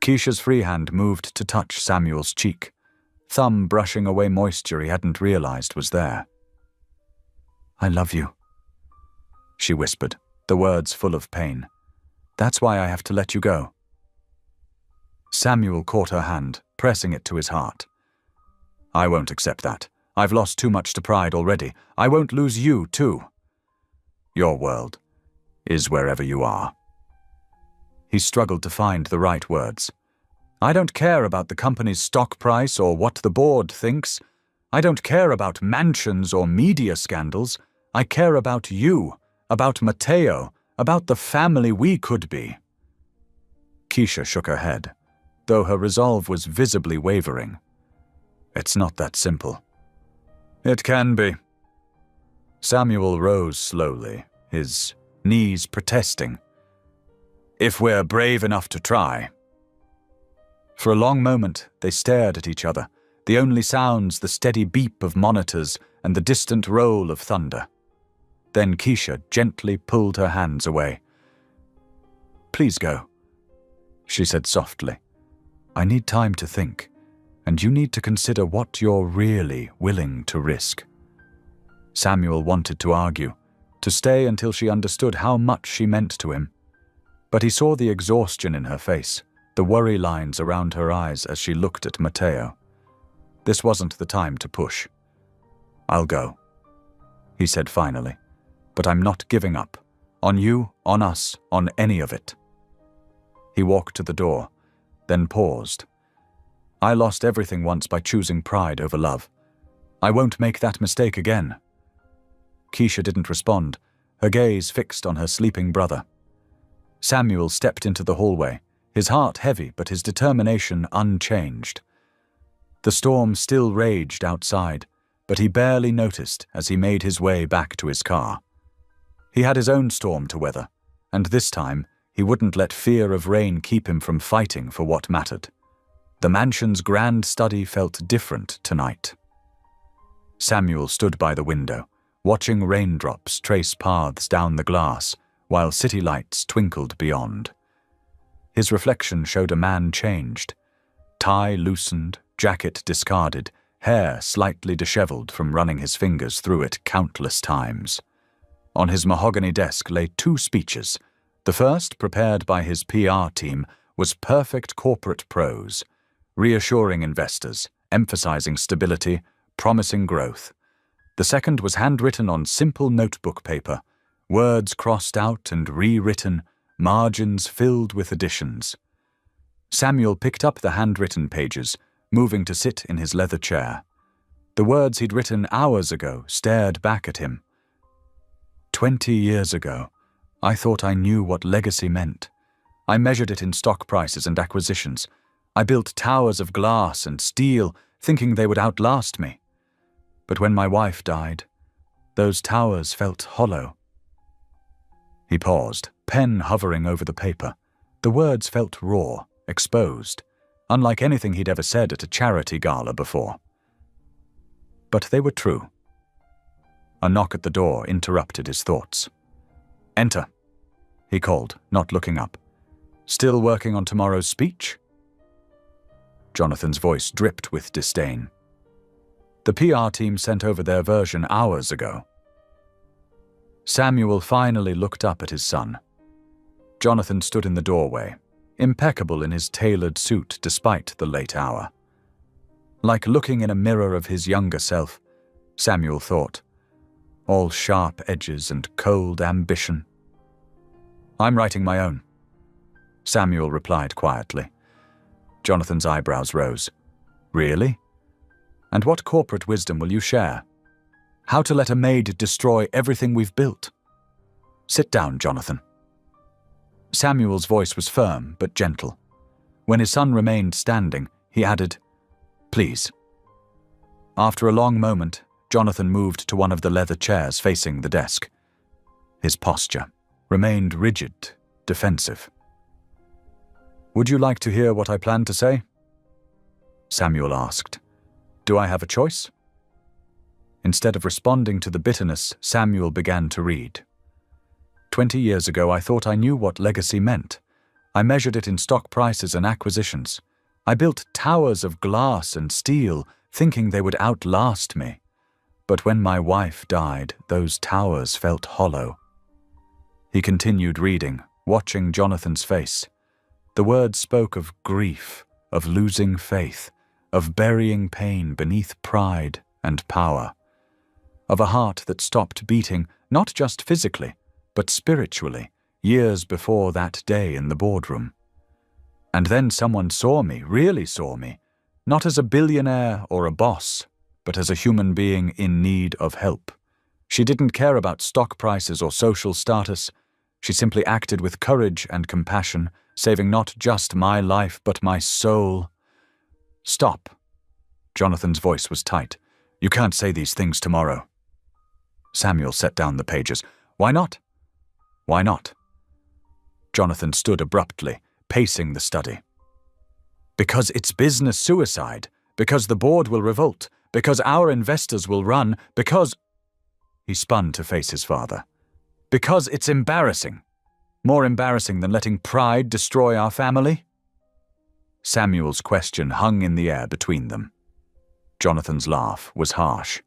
Keisha's free hand moved to touch Samuel's cheek, thumb brushing away moisture he hadn't realized was there. "I love you," she whispered, the words full of pain. "That's why I have to let you go." Samuel caught her hand, pressing it to his heart. "I won't accept that. I've lost too much to pride already. I won't lose you, too. Your world is wherever you are." He struggled to find the right words. "I don't care about the company's stock price or what the board thinks. I don't care about mansions or media scandals. I care about you, about Matteo, about the family we could be." Keisha shook her head, though her resolve was visibly wavering. "It's not that simple." "It can be." Samuel rose slowly, his knees protesting. "If we're brave enough to try." For a long moment, they stared at each other, the only sounds the steady beep of monitors and the distant roll of thunder. Then Keisha gently pulled her hands away. "Please go," she said softly. "I need time to think, and you need to consider what you're really willing to risk." Samuel wanted to argue, to stay until she understood how much she meant to him. But he saw the exhaustion in her face, the worry lines around her eyes as she looked at Matteo. This wasn't the time to push. "I'll go," he said finally, "but I'm not giving up. On you, on us, on any of it." He walked to the door, then paused. "I lost everything once by choosing pride over love. I won't make that mistake again." Keisha didn't respond, her gaze fixed on her sleeping brother. Samuel stepped into the hallway, his heart heavy but his determination unchanged. The storm still raged outside, but he barely noticed as he made his way back to his car. He had his own storm to weather, and this time he wouldn't let fear of rain keep him from fighting for what mattered. The mansion's grand study felt different tonight. Samuel stood by the window, watching raindrops trace paths down the glass while city lights twinkled beyond. His reflection showed a man changed. Tie loosened, jacket discarded, hair slightly disheveled from running his fingers through it countless times. On his mahogany desk lay 2 speeches. The first, prepared by his PR team, was perfect corporate prose, reassuring investors, emphasizing stability, promising growth. The second was handwritten on simple notebook paper, words crossed out and rewritten, margins filled with additions. Samuel picked up the handwritten pages, moving to sit in his leather chair. The words he'd written hours ago stared back at him. 20 years ago, I thought I knew what legacy meant. I measured it in stock prices and acquisitions. I built towers of glass and steel, thinking they would outlast me. But when my wife died, those towers felt hollow. He paused, pen hovering over the paper. The words felt raw, exposed, unlike anything he'd ever said at a charity gala before. But they were true. A knock at the door interrupted his thoughts. "Enter," he called, not looking up. "Still working on tomorrow's speech?" Jonathan's voice dripped with disdain. "The PR team sent over their version hours ago." Samuel finally looked up at his son. Jonathan stood in the doorway, impeccable in his tailored suit despite the late hour. Like looking in a mirror of his younger self, Samuel thought, all sharp edges and cold ambition. "I'm writing my own," Samuel replied quietly. Jonathan's eyebrows rose. "Really? And what corporate wisdom will you share? How to let a maid destroy everything we've built?" "Sit down, Jonathan." Samuel's voice was firm but gentle. When his son remained standing, he added, "Please." After a long moment, Jonathan moved to one of the leather chairs facing the desk. His posture remained rigid, defensive. "Would you like to hear what I plan to say?" Samuel asked. "Do I have a choice?" Instead of responding to the bitterness, Samuel began to read. 20 years ago, I thought I knew what legacy meant. I measured it in stock prices and acquisitions. I built towers of glass and steel, thinking they would outlast me. But when my wife died, those towers felt hollow. He continued reading, watching Jonathan's face. The words spoke of grief, of losing faith, of burying pain beneath pride and power, of a heart that stopped beating not just physically, but spiritually, years before that day in the boardroom. And then someone saw me, really saw me, not as a billionaire or a boss, but as a human being in need of help. She didn't care about stock prices or social status. She simply acted with courage and compassion, saving not just my life, but my soul. "Stop." Jonathan's voice was tight. "You can't say these things tomorrow." Samuel set down the pages. "Why not?" "Why not?" Jonathan stood abruptly, pacing the study. "Because it's business suicide. Because the board will revolt. Because our investors will run. Because—" He spun to face his father. "Because it's embarrassing. More embarrassing than letting pride destroy our family?" Samuel's question hung in the air between them. Jonathan's laugh was harsh.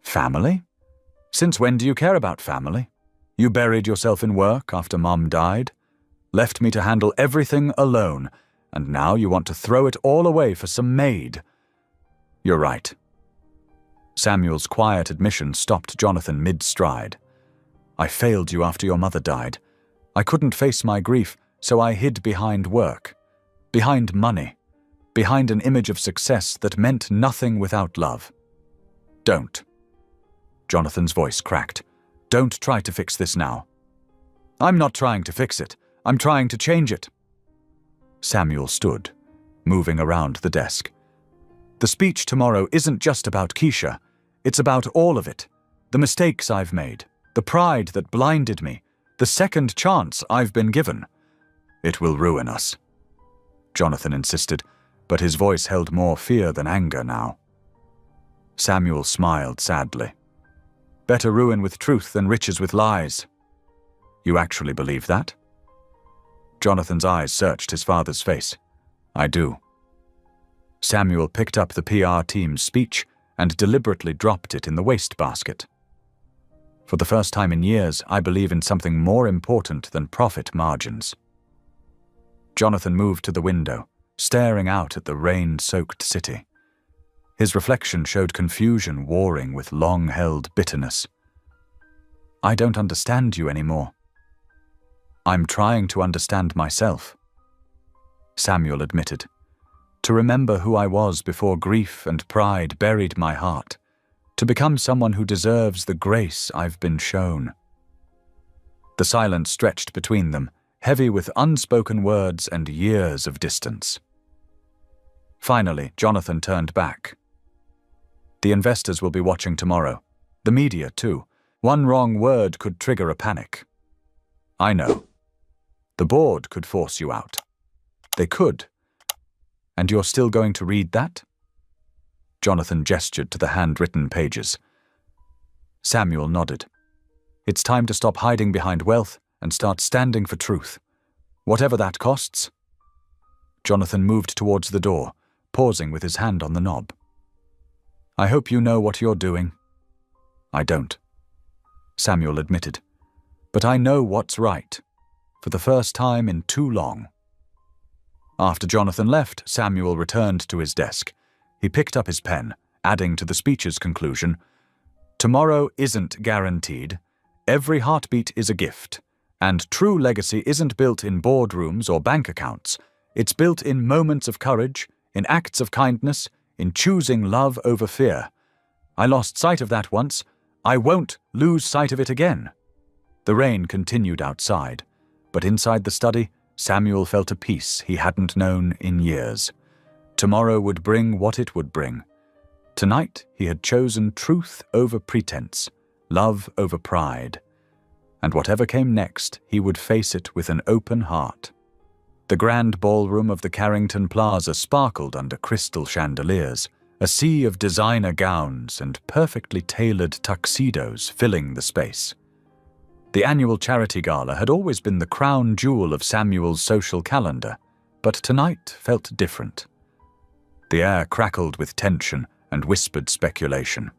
"Family? Since when do you care about family? You buried yourself in work after Mom died, left me to handle everything alone, and now you want to throw it all away for some maid. You're right." Samuel's quiet admission stopped Jonathan mid-stride. "I failed you after your mother died. I couldn't face my grief, so I hid behind work, behind money, behind an image of success that meant nothing without love. Don't." Jonathan's voice cracked. "Don't try to fix this now." "I'm not trying to fix it. I'm trying to change it." Samuel stood, moving around the desk. "The speech tomorrow isn't just about Keisha. It's about all of it. The mistakes I've made, the pride that blinded me, the second chance I've been given. It will ruin us," Jonathan insisted, but his voice held more fear than anger now. Samuel smiled sadly. "Better ruin with truth than riches with lies." "You actually believe that?" Jonathan's eyes searched his father's face. "I do." Samuel picked up the PR team's speech and deliberately dropped it in the wastebasket. "For the first time in years, I believe in something more important than profit margins." Jonathan moved to the window, staring out at the rain-soaked city. His reflection showed confusion warring with long-held bitterness. "I don't understand you anymore." "I'm trying to understand myself," Samuel admitted. "To remember who I was before grief and pride buried my heart. To become someone who deserves the grace I've been shown." The silence stretched between them, heavy with unspoken words and years of distance. Finally, Jonathan turned back. "The investors will be watching tomorrow. The media, too. One wrong word could trigger a panic." "I know. The board could force you out." "They could. And you're still going to read that?" Jonathan gestured to the handwritten pages. Samuel nodded. "It's time to stop hiding behind wealth and start standing for truth, whatever that costs." Jonathan moved towards the door, pausing with his hand on the knob. "I hope you know what you're doing." "I don't," Samuel admitted. "But I know what's right, for the first time in too long." After Jonathan left, Samuel returned to his desk. He picked up his pen, adding to the speech's conclusion, "Tomorrow isn't guaranteed. Every heartbeat is a gift. And true legacy isn't built in boardrooms or bank accounts. It's built in moments of courage, in acts of kindness, in choosing love over fear. I lost sight of that once. I won't lose sight of it again." The rain continued outside, but inside the study, Samuel felt a peace he hadn't known in years. Tomorrow would bring what it would bring. Tonight he had chosen truth over pretense, love over pride. And whatever came next, he would face it with an open heart. The grand ballroom of the Carrington Plaza sparkled under crystal chandeliers, a sea of designer gowns and perfectly tailored tuxedos filling the space. The annual charity gala had always been the crown jewel of Samuel's social calendar, but tonight felt different. The air crackled with tension and whispered speculation.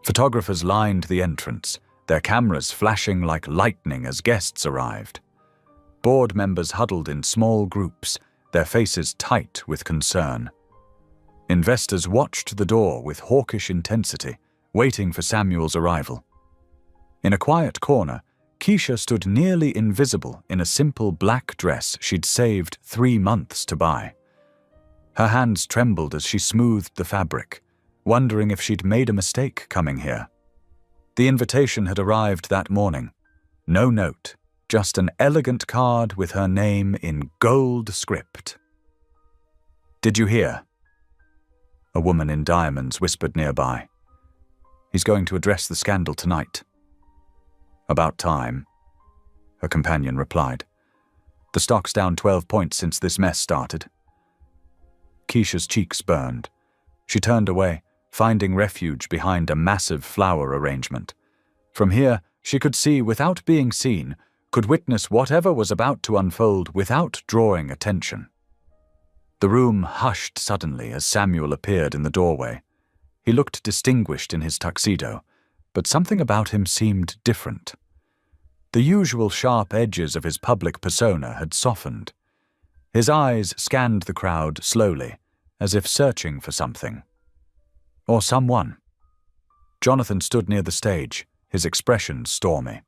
Photographers lined the entrance, their cameras flashing like lightning as guests arrived. Board members huddled in small groups, their faces tight with concern. Investors watched the door with hawkish intensity, waiting for Samuel's arrival. In a quiet corner, Keisha stood nearly invisible in a simple black dress she'd saved 3 months to buy. Her hands trembled as she smoothed the fabric, wondering if she'd made a mistake coming here. The invitation had arrived that morning. No note, just an elegant card with her name in gold script. "Did you hear?" A woman in diamonds whispered nearby. "He's going to address the scandal tonight." "About time," her companion replied. "The stock's down 12 points since this mess started." Keisha's cheeks burned. She turned away, finding refuge behind a massive flower arrangement. From here, she could see without being seen, could witness whatever was about to unfold without drawing attention. The room hushed suddenly as Samuel appeared in the doorway. He looked distinguished in his tuxedo, but something about him seemed different. The usual sharp edges of his public persona had softened. His eyes scanned the crowd slowly, as if searching for something. Or someone. Jonathan stood near the stage, his expression stormy.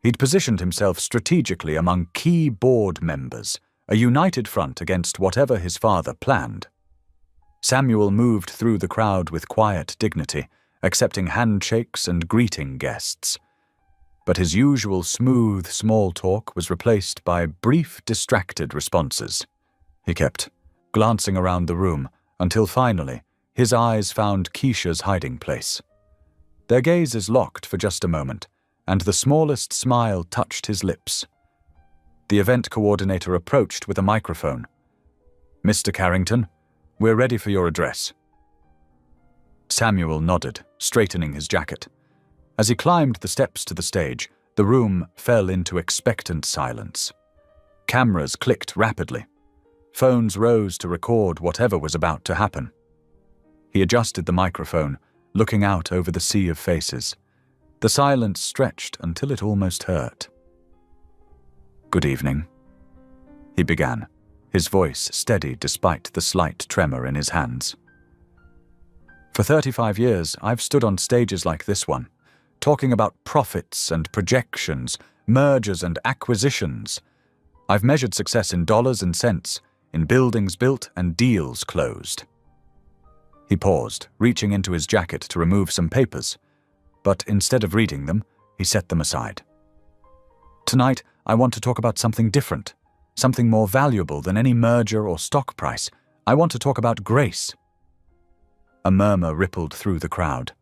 He'd positioned himself strategically among key board members, a united front against whatever his father planned. Samuel moved through the crowd with quiet dignity, accepting handshakes and greeting guests. But his usual smooth small talk was replaced by brief, distracted responses. He kept glancing around the room until finally his eyes found Keisha's hiding place. Their gazes locked for just a moment, and the smallest smile touched his lips. The event coordinator approached with a microphone. "Mr. Carrington, we're ready for your address." Samuel nodded, straightening his jacket. As he climbed the steps to the stage, the room fell into expectant silence. Cameras clicked rapidly. Phones rose to record whatever was about to happen. He adjusted the microphone, looking out over the sea of faces. The silence stretched until it almost hurt. "Good evening," he began, his voice steady despite the slight tremor in his hands. "For 35 years, I've stood on stages like this one, talking about profits and projections, mergers and acquisitions. I've measured success in dollars and cents, in buildings built and deals closed." He paused, reaching into his jacket to remove some papers, but instead of reading them, he set them aside. "Tonight, I want to talk about something different, something more valuable than any merger or stock price. I want to talk about grace." A murmur rippled through the crowd.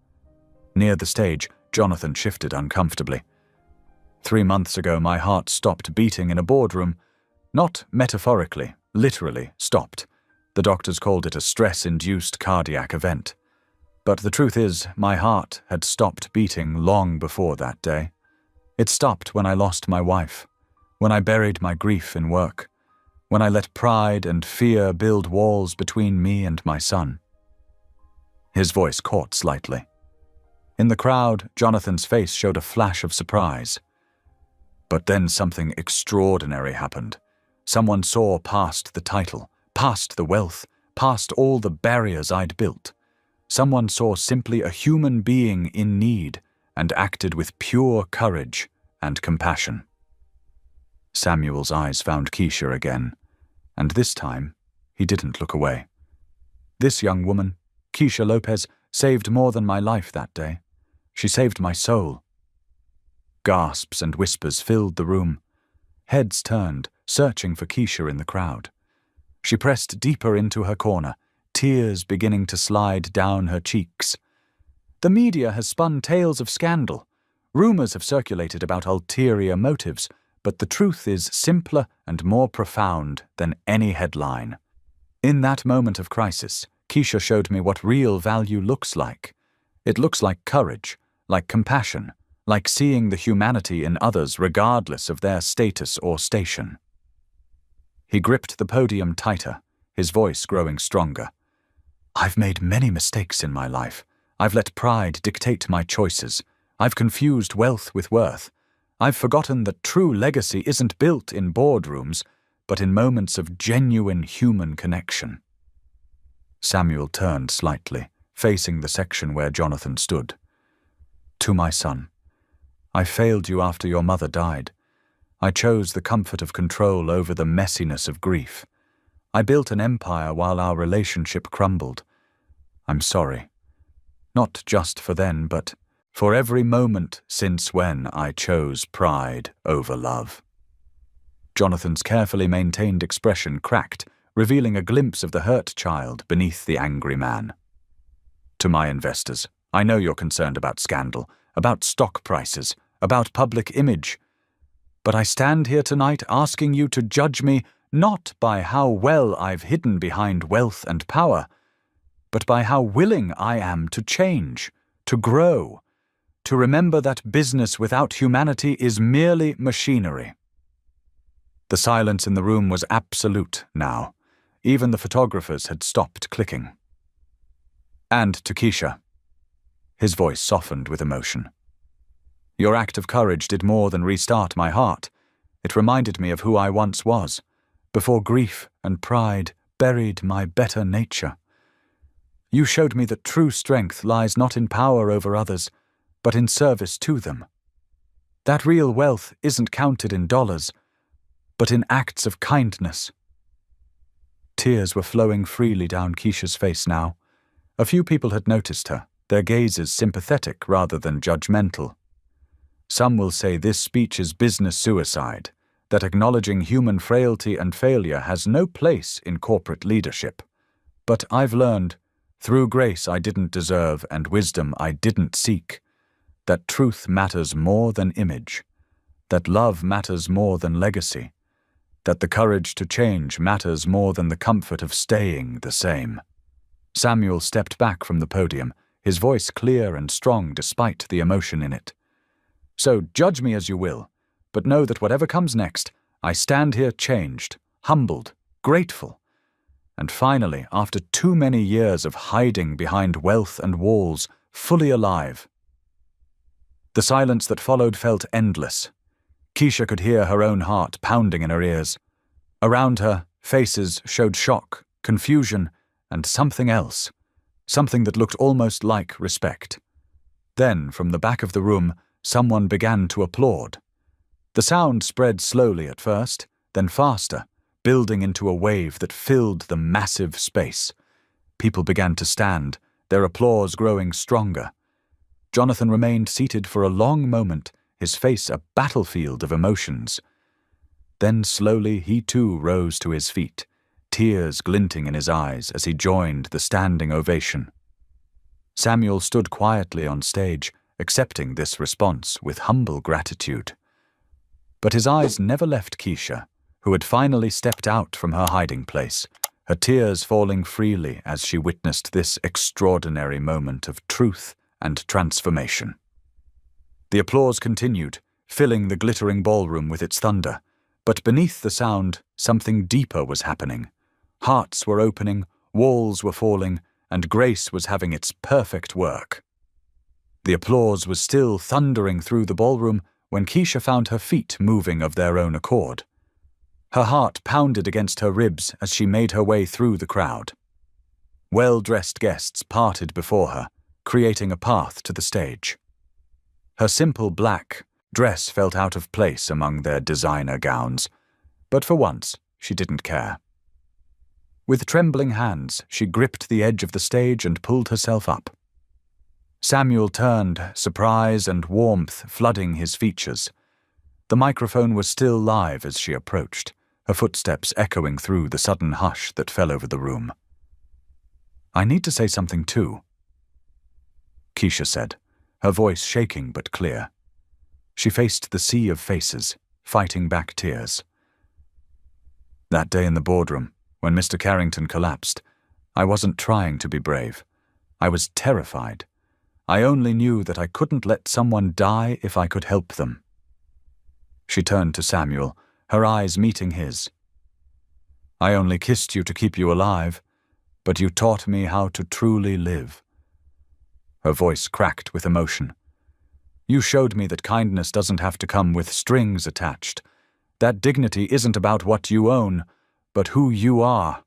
Near the stage, Jonathan shifted uncomfortably. 3 months ago, my heart stopped beating in a boardroom. Not metaphorically, literally stopped. The doctors called it a stress-induced cardiac event. But the truth is, my heart had stopped beating long before that day. It stopped when I lost my wife, when I buried my grief in work, when I let pride and fear build walls between me and my son. His voice caught slightly. In the crowd, Jonathan's face showed a flash of surprise. But then something extraordinary happened. Someone saw past the title, past the wealth, past all the barriers I'd built. Someone saw simply a human being in need and acted with pure courage and compassion. Samuel's eyes found Keisha again, and this time he didn't look away. This young woman, Keisha Lopez, saved more than my life that day. She saved my soul. Gasps and whispers filled the room. Heads turned, searching for Keisha in the crowd. She pressed deeper into her corner, tears beginning to slide down her cheeks. The media has spun tales of scandal. Rumors have circulated about ulterior motives, but the truth is simpler and more profound than any headline. In that moment of crisis, Keisha showed me what real value looks like. It looks like courage, like compassion, like seeing the humanity in others regardless of their status or station. He gripped the podium tighter, his voice growing stronger. I've made many mistakes in my life. I've let pride dictate my choices. I've confused wealth with worth. I've forgotten that true legacy isn't built in boardrooms, but in moments of genuine human connection. Samuel turned slightly, facing the section where Jonathan stood. To my son, I failed you after your mother died. I chose the comfort of control over the messiness of grief. I built an empire while our relationship crumbled. I'm sorry. Not just for then, but for every moment since when I chose pride over love. Jonathan's carefully maintained expression cracked, revealing a glimpse of the hurt child beneath the angry man. To my investors, I know you're concerned about scandal, about stock prices, about public image. But I stand here tonight asking you to judge me not by how well I've hidden behind wealth and power, but by how willing I am to change, to grow, to remember that business without humanity is merely machinery. The silence in the room was absolute now. Even the photographers had stopped clicking. And to Keisha. His voice softened with emotion. Your act of courage did more than restart my heart. It reminded me of who I once was, before grief and pride buried my better nature. You showed me that true strength lies not in power over others, but in service to them. That real wealth isn't counted in dollars, but in acts of kindness. Tears were flowing freely down Keisha's face now. A few people had noticed her, their gazes sympathetic rather than judgmental. Some will say this speech is business suicide, that acknowledging human frailty and failure has no place in corporate leadership. But I've learned, through grace I didn't deserve and wisdom I didn't seek, that truth matters more than image, that love matters more than legacy, that the courage to change matters more than the comfort of staying the same. Samuel stepped back from the podium, his voice clear and strong despite the emotion in it. So judge me as you will, but know that whatever comes next, I stand here changed, humbled, grateful, and finally, after too many years of hiding behind wealth and walls, fully alive. The silence that followed felt endless. Keisha could hear her own heart pounding in her ears. Around her, faces showed shock, confusion, and something else, something that looked almost like respect. Then, from the back of the room, someone began to applaud. The sound spread slowly at first, then faster, building into a wave that filled the massive space. People began to stand, their applause growing stronger. Jonathan remained seated for a long moment, his face a battlefield of emotions. Then slowly he too rose to his feet, tears glinting in his eyes as he joined the standing ovation. Samuel stood quietly on stage, accepting this response with humble gratitude. But his eyes never left Keisha, who had finally stepped out from her hiding place, her tears falling freely as she witnessed this extraordinary moment of truth and transformation. The applause continued, filling the glittering ballroom with its thunder, but beneath the sound, something deeper was happening. Hearts were opening, walls were falling, and grace was having its perfect work. The applause was still thundering through the ballroom when Keisha found her feet moving of their own accord. Her heart pounded against her ribs as she made her way through the crowd. Well-dressed guests parted before her, creating a path to the stage. Her simple black dress felt out of place among their designer gowns, but for once she didn't care. With trembling hands, she gripped the edge of the stage and pulled herself up. Samuel turned, surprise and warmth flooding his features. The microphone was still live as she approached, her footsteps echoing through the sudden hush that fell over the room. "I need to say something too," Keisha said, her voice shaking but clear. She faced the sea of faces, fighting back tears. "That day in the boardroom, when Mr. Carrington collapsed, I wasn't trying to be brave. I was terrified. I only knew that I couldn't let someone die if I could help them." She turned to Samuel, her eyes meeting his. "I only kissed you to keep you alive, but you taught me how to truly live." Her voice cracked with emotion. "You showed me that kindness doesn't have to come with strings attached. That dignity isn't about what you own, but who you are."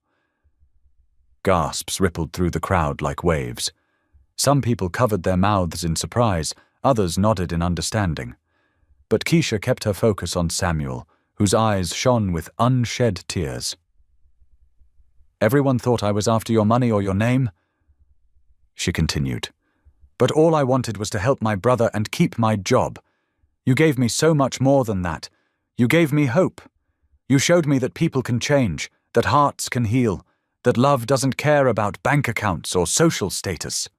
Gasps rippled through the crowd like waves. Some people covered their mouths in surprise, others nodded in understanding. But Keisha kept her focus on Samuel, whose eyes shone with unshed tears. "Everyone thought I was after your money or your name," she continued. "But all I wanted was to help my brother and keep my job. You gave me so much more than that. You gave me hope. You showed me that people can change, that hearts can heal, that love doesn't care about bank accounts or social status."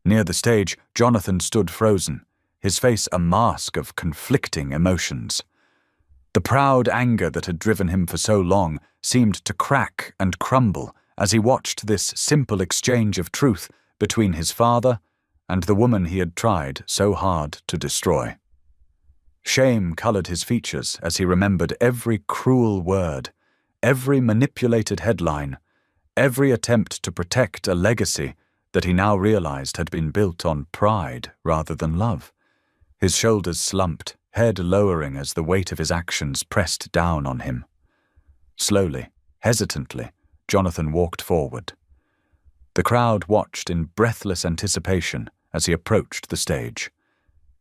Near the stage, Jonathan stood frozen, his face a mask of conflicting emotions. The proud anger that had driven him for so long seemed to crack and crumble as he watched this simple exchange of truth between his father and the woman he had tried so hard to destroy. Shame colored his features as he remembered every cruel word, every manipulated headline, every attempt to protect a legacy that he now realized had been built on pride rather than love. His shoulders slumped, head lowering as the weight of his actions pressed down on him. Slowly, hesitantly, Jonathan walked forward. The crowd watched in breathless anticipation as he approached the stage.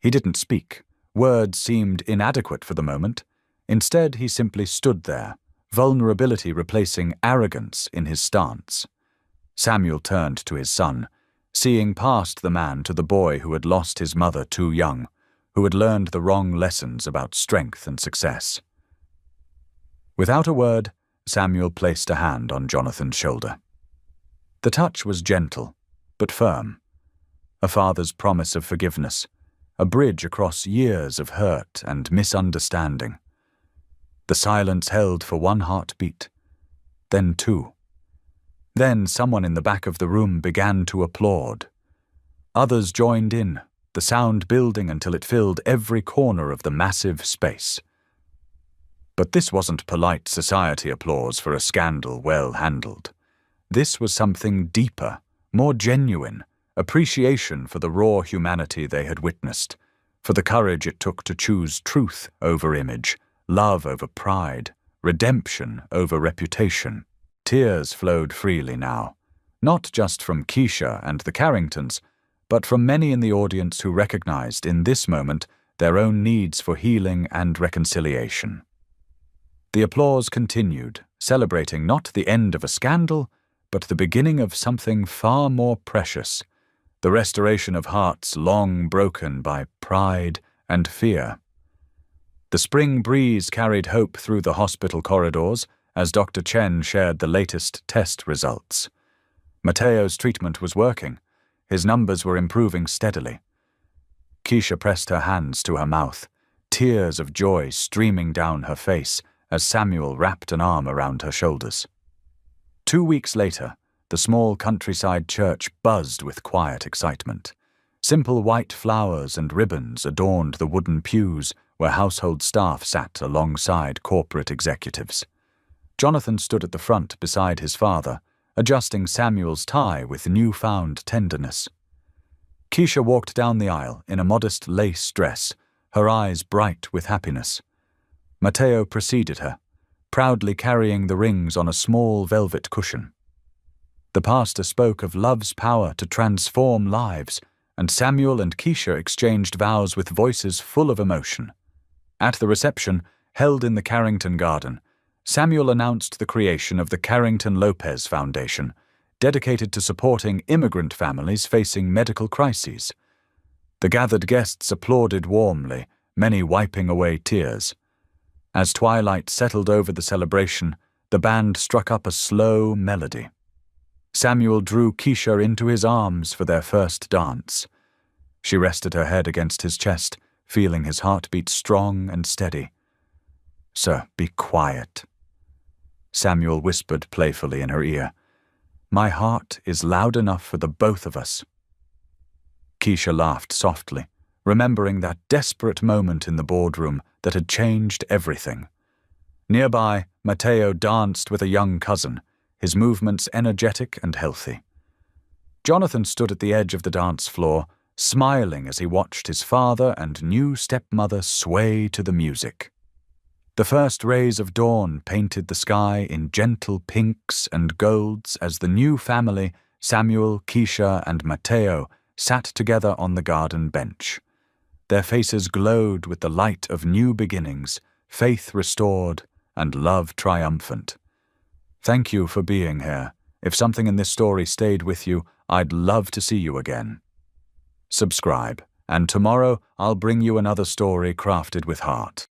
He didn't speak. Words seemed inadequate for the moment. Instead, he simply stood there, vulnerability replacing arrogance in his stance. Samuel turned to his son, seeing past the man to the boy who had lost his mother too young, who had learned the wrong lessons about strength and success. Without a word, Samuel placed a hand on Jonathan's shoulder. The touch was gentle, but firm. A father's promise of forgiveness, a bridge across years of hurt and misunderstanding. The silence held for one heartbeat, then two. Then someone in the back of the room began to applaud. Others joined in, the sound building until it filled every corner of the massive space. But this wasn't polite society applause for a scandal well handled. This was something deeper, more genuine, appreciation for the raw humanity they had witnessed, for the courage it took to choose truth over image, love over pride, redemption over reputation. Tears flowed freely now, not just from Keisha and the Carringtons, but from many in the audience who recognized in this moment their own needs for healing and reconciliation. The applause continued, celebrating not the end of a scandal, but the beginning of something far more precious, the restoration of hearts long broken by pride and fear. The spring breeze carried hope through the hospital corridors as Dr. Chen shared the latest test results. Mateo's treatment was working. His numbers were improving steadily. Keisha pressed her hands to her mouth, tears of joy streaming down her face as Samuel wrapped an arm around her shoulders. 2 weeks later, the small countryside church buzzed with quiet excitement. Simple white flowers and ribbons adorned the wooden pews where household staff sat alongside corporate executives. Jonathan stood at the front beside his father, adjusting Samuel's tie with newfound tenderness. Keisha walked down the aisle in a modest lace dress, her eyes bright with happiness. Mateo preceded her, proudly carrying the rings on a small velvet cushion. The pastor spoke of love's power to transform lives, and Samuel and Keisha exchanged vows with voices full of emotion. At the reception, held in the Carrington Garden, Samuel announced the creation of the Carrington-Lopez Foundation, dedicated to supporting immigrant families facing medical crises. The gathered guests applauded warmly, many wiping away tears. As twilight settled over the celebration, the band struck up a slow melody. Samuel drew Keisha into his arms for their first dance. She rested her head against his chest, feeling his heartbeat strong and steady. "Sir, be quiet," Samuel whispered playfully in her ear. "My heart is loud enough for the both of us." Keisha laughed softly, remembering that desperate moment in the boardroom that had changed everything. Nearby, Matteo danced with a young cousin, his movements energetic and healthy. Jonathan stood at the edge of the dance floor, smiling as he watched his father and new stepmother sway to the music. The first rays of dawn painted the sky in gentle pinks and golds as the new family, Samuel, Keisha, and Matteo, sat together on the garden bench. Their faces glowed with the light of new beginnings, faith restored, and love triumphant. Thank you for being here. If something in this story stayed with you, I'd love to see you again. Subscribe, and tomorrow I'll bring you another story crafted with heart.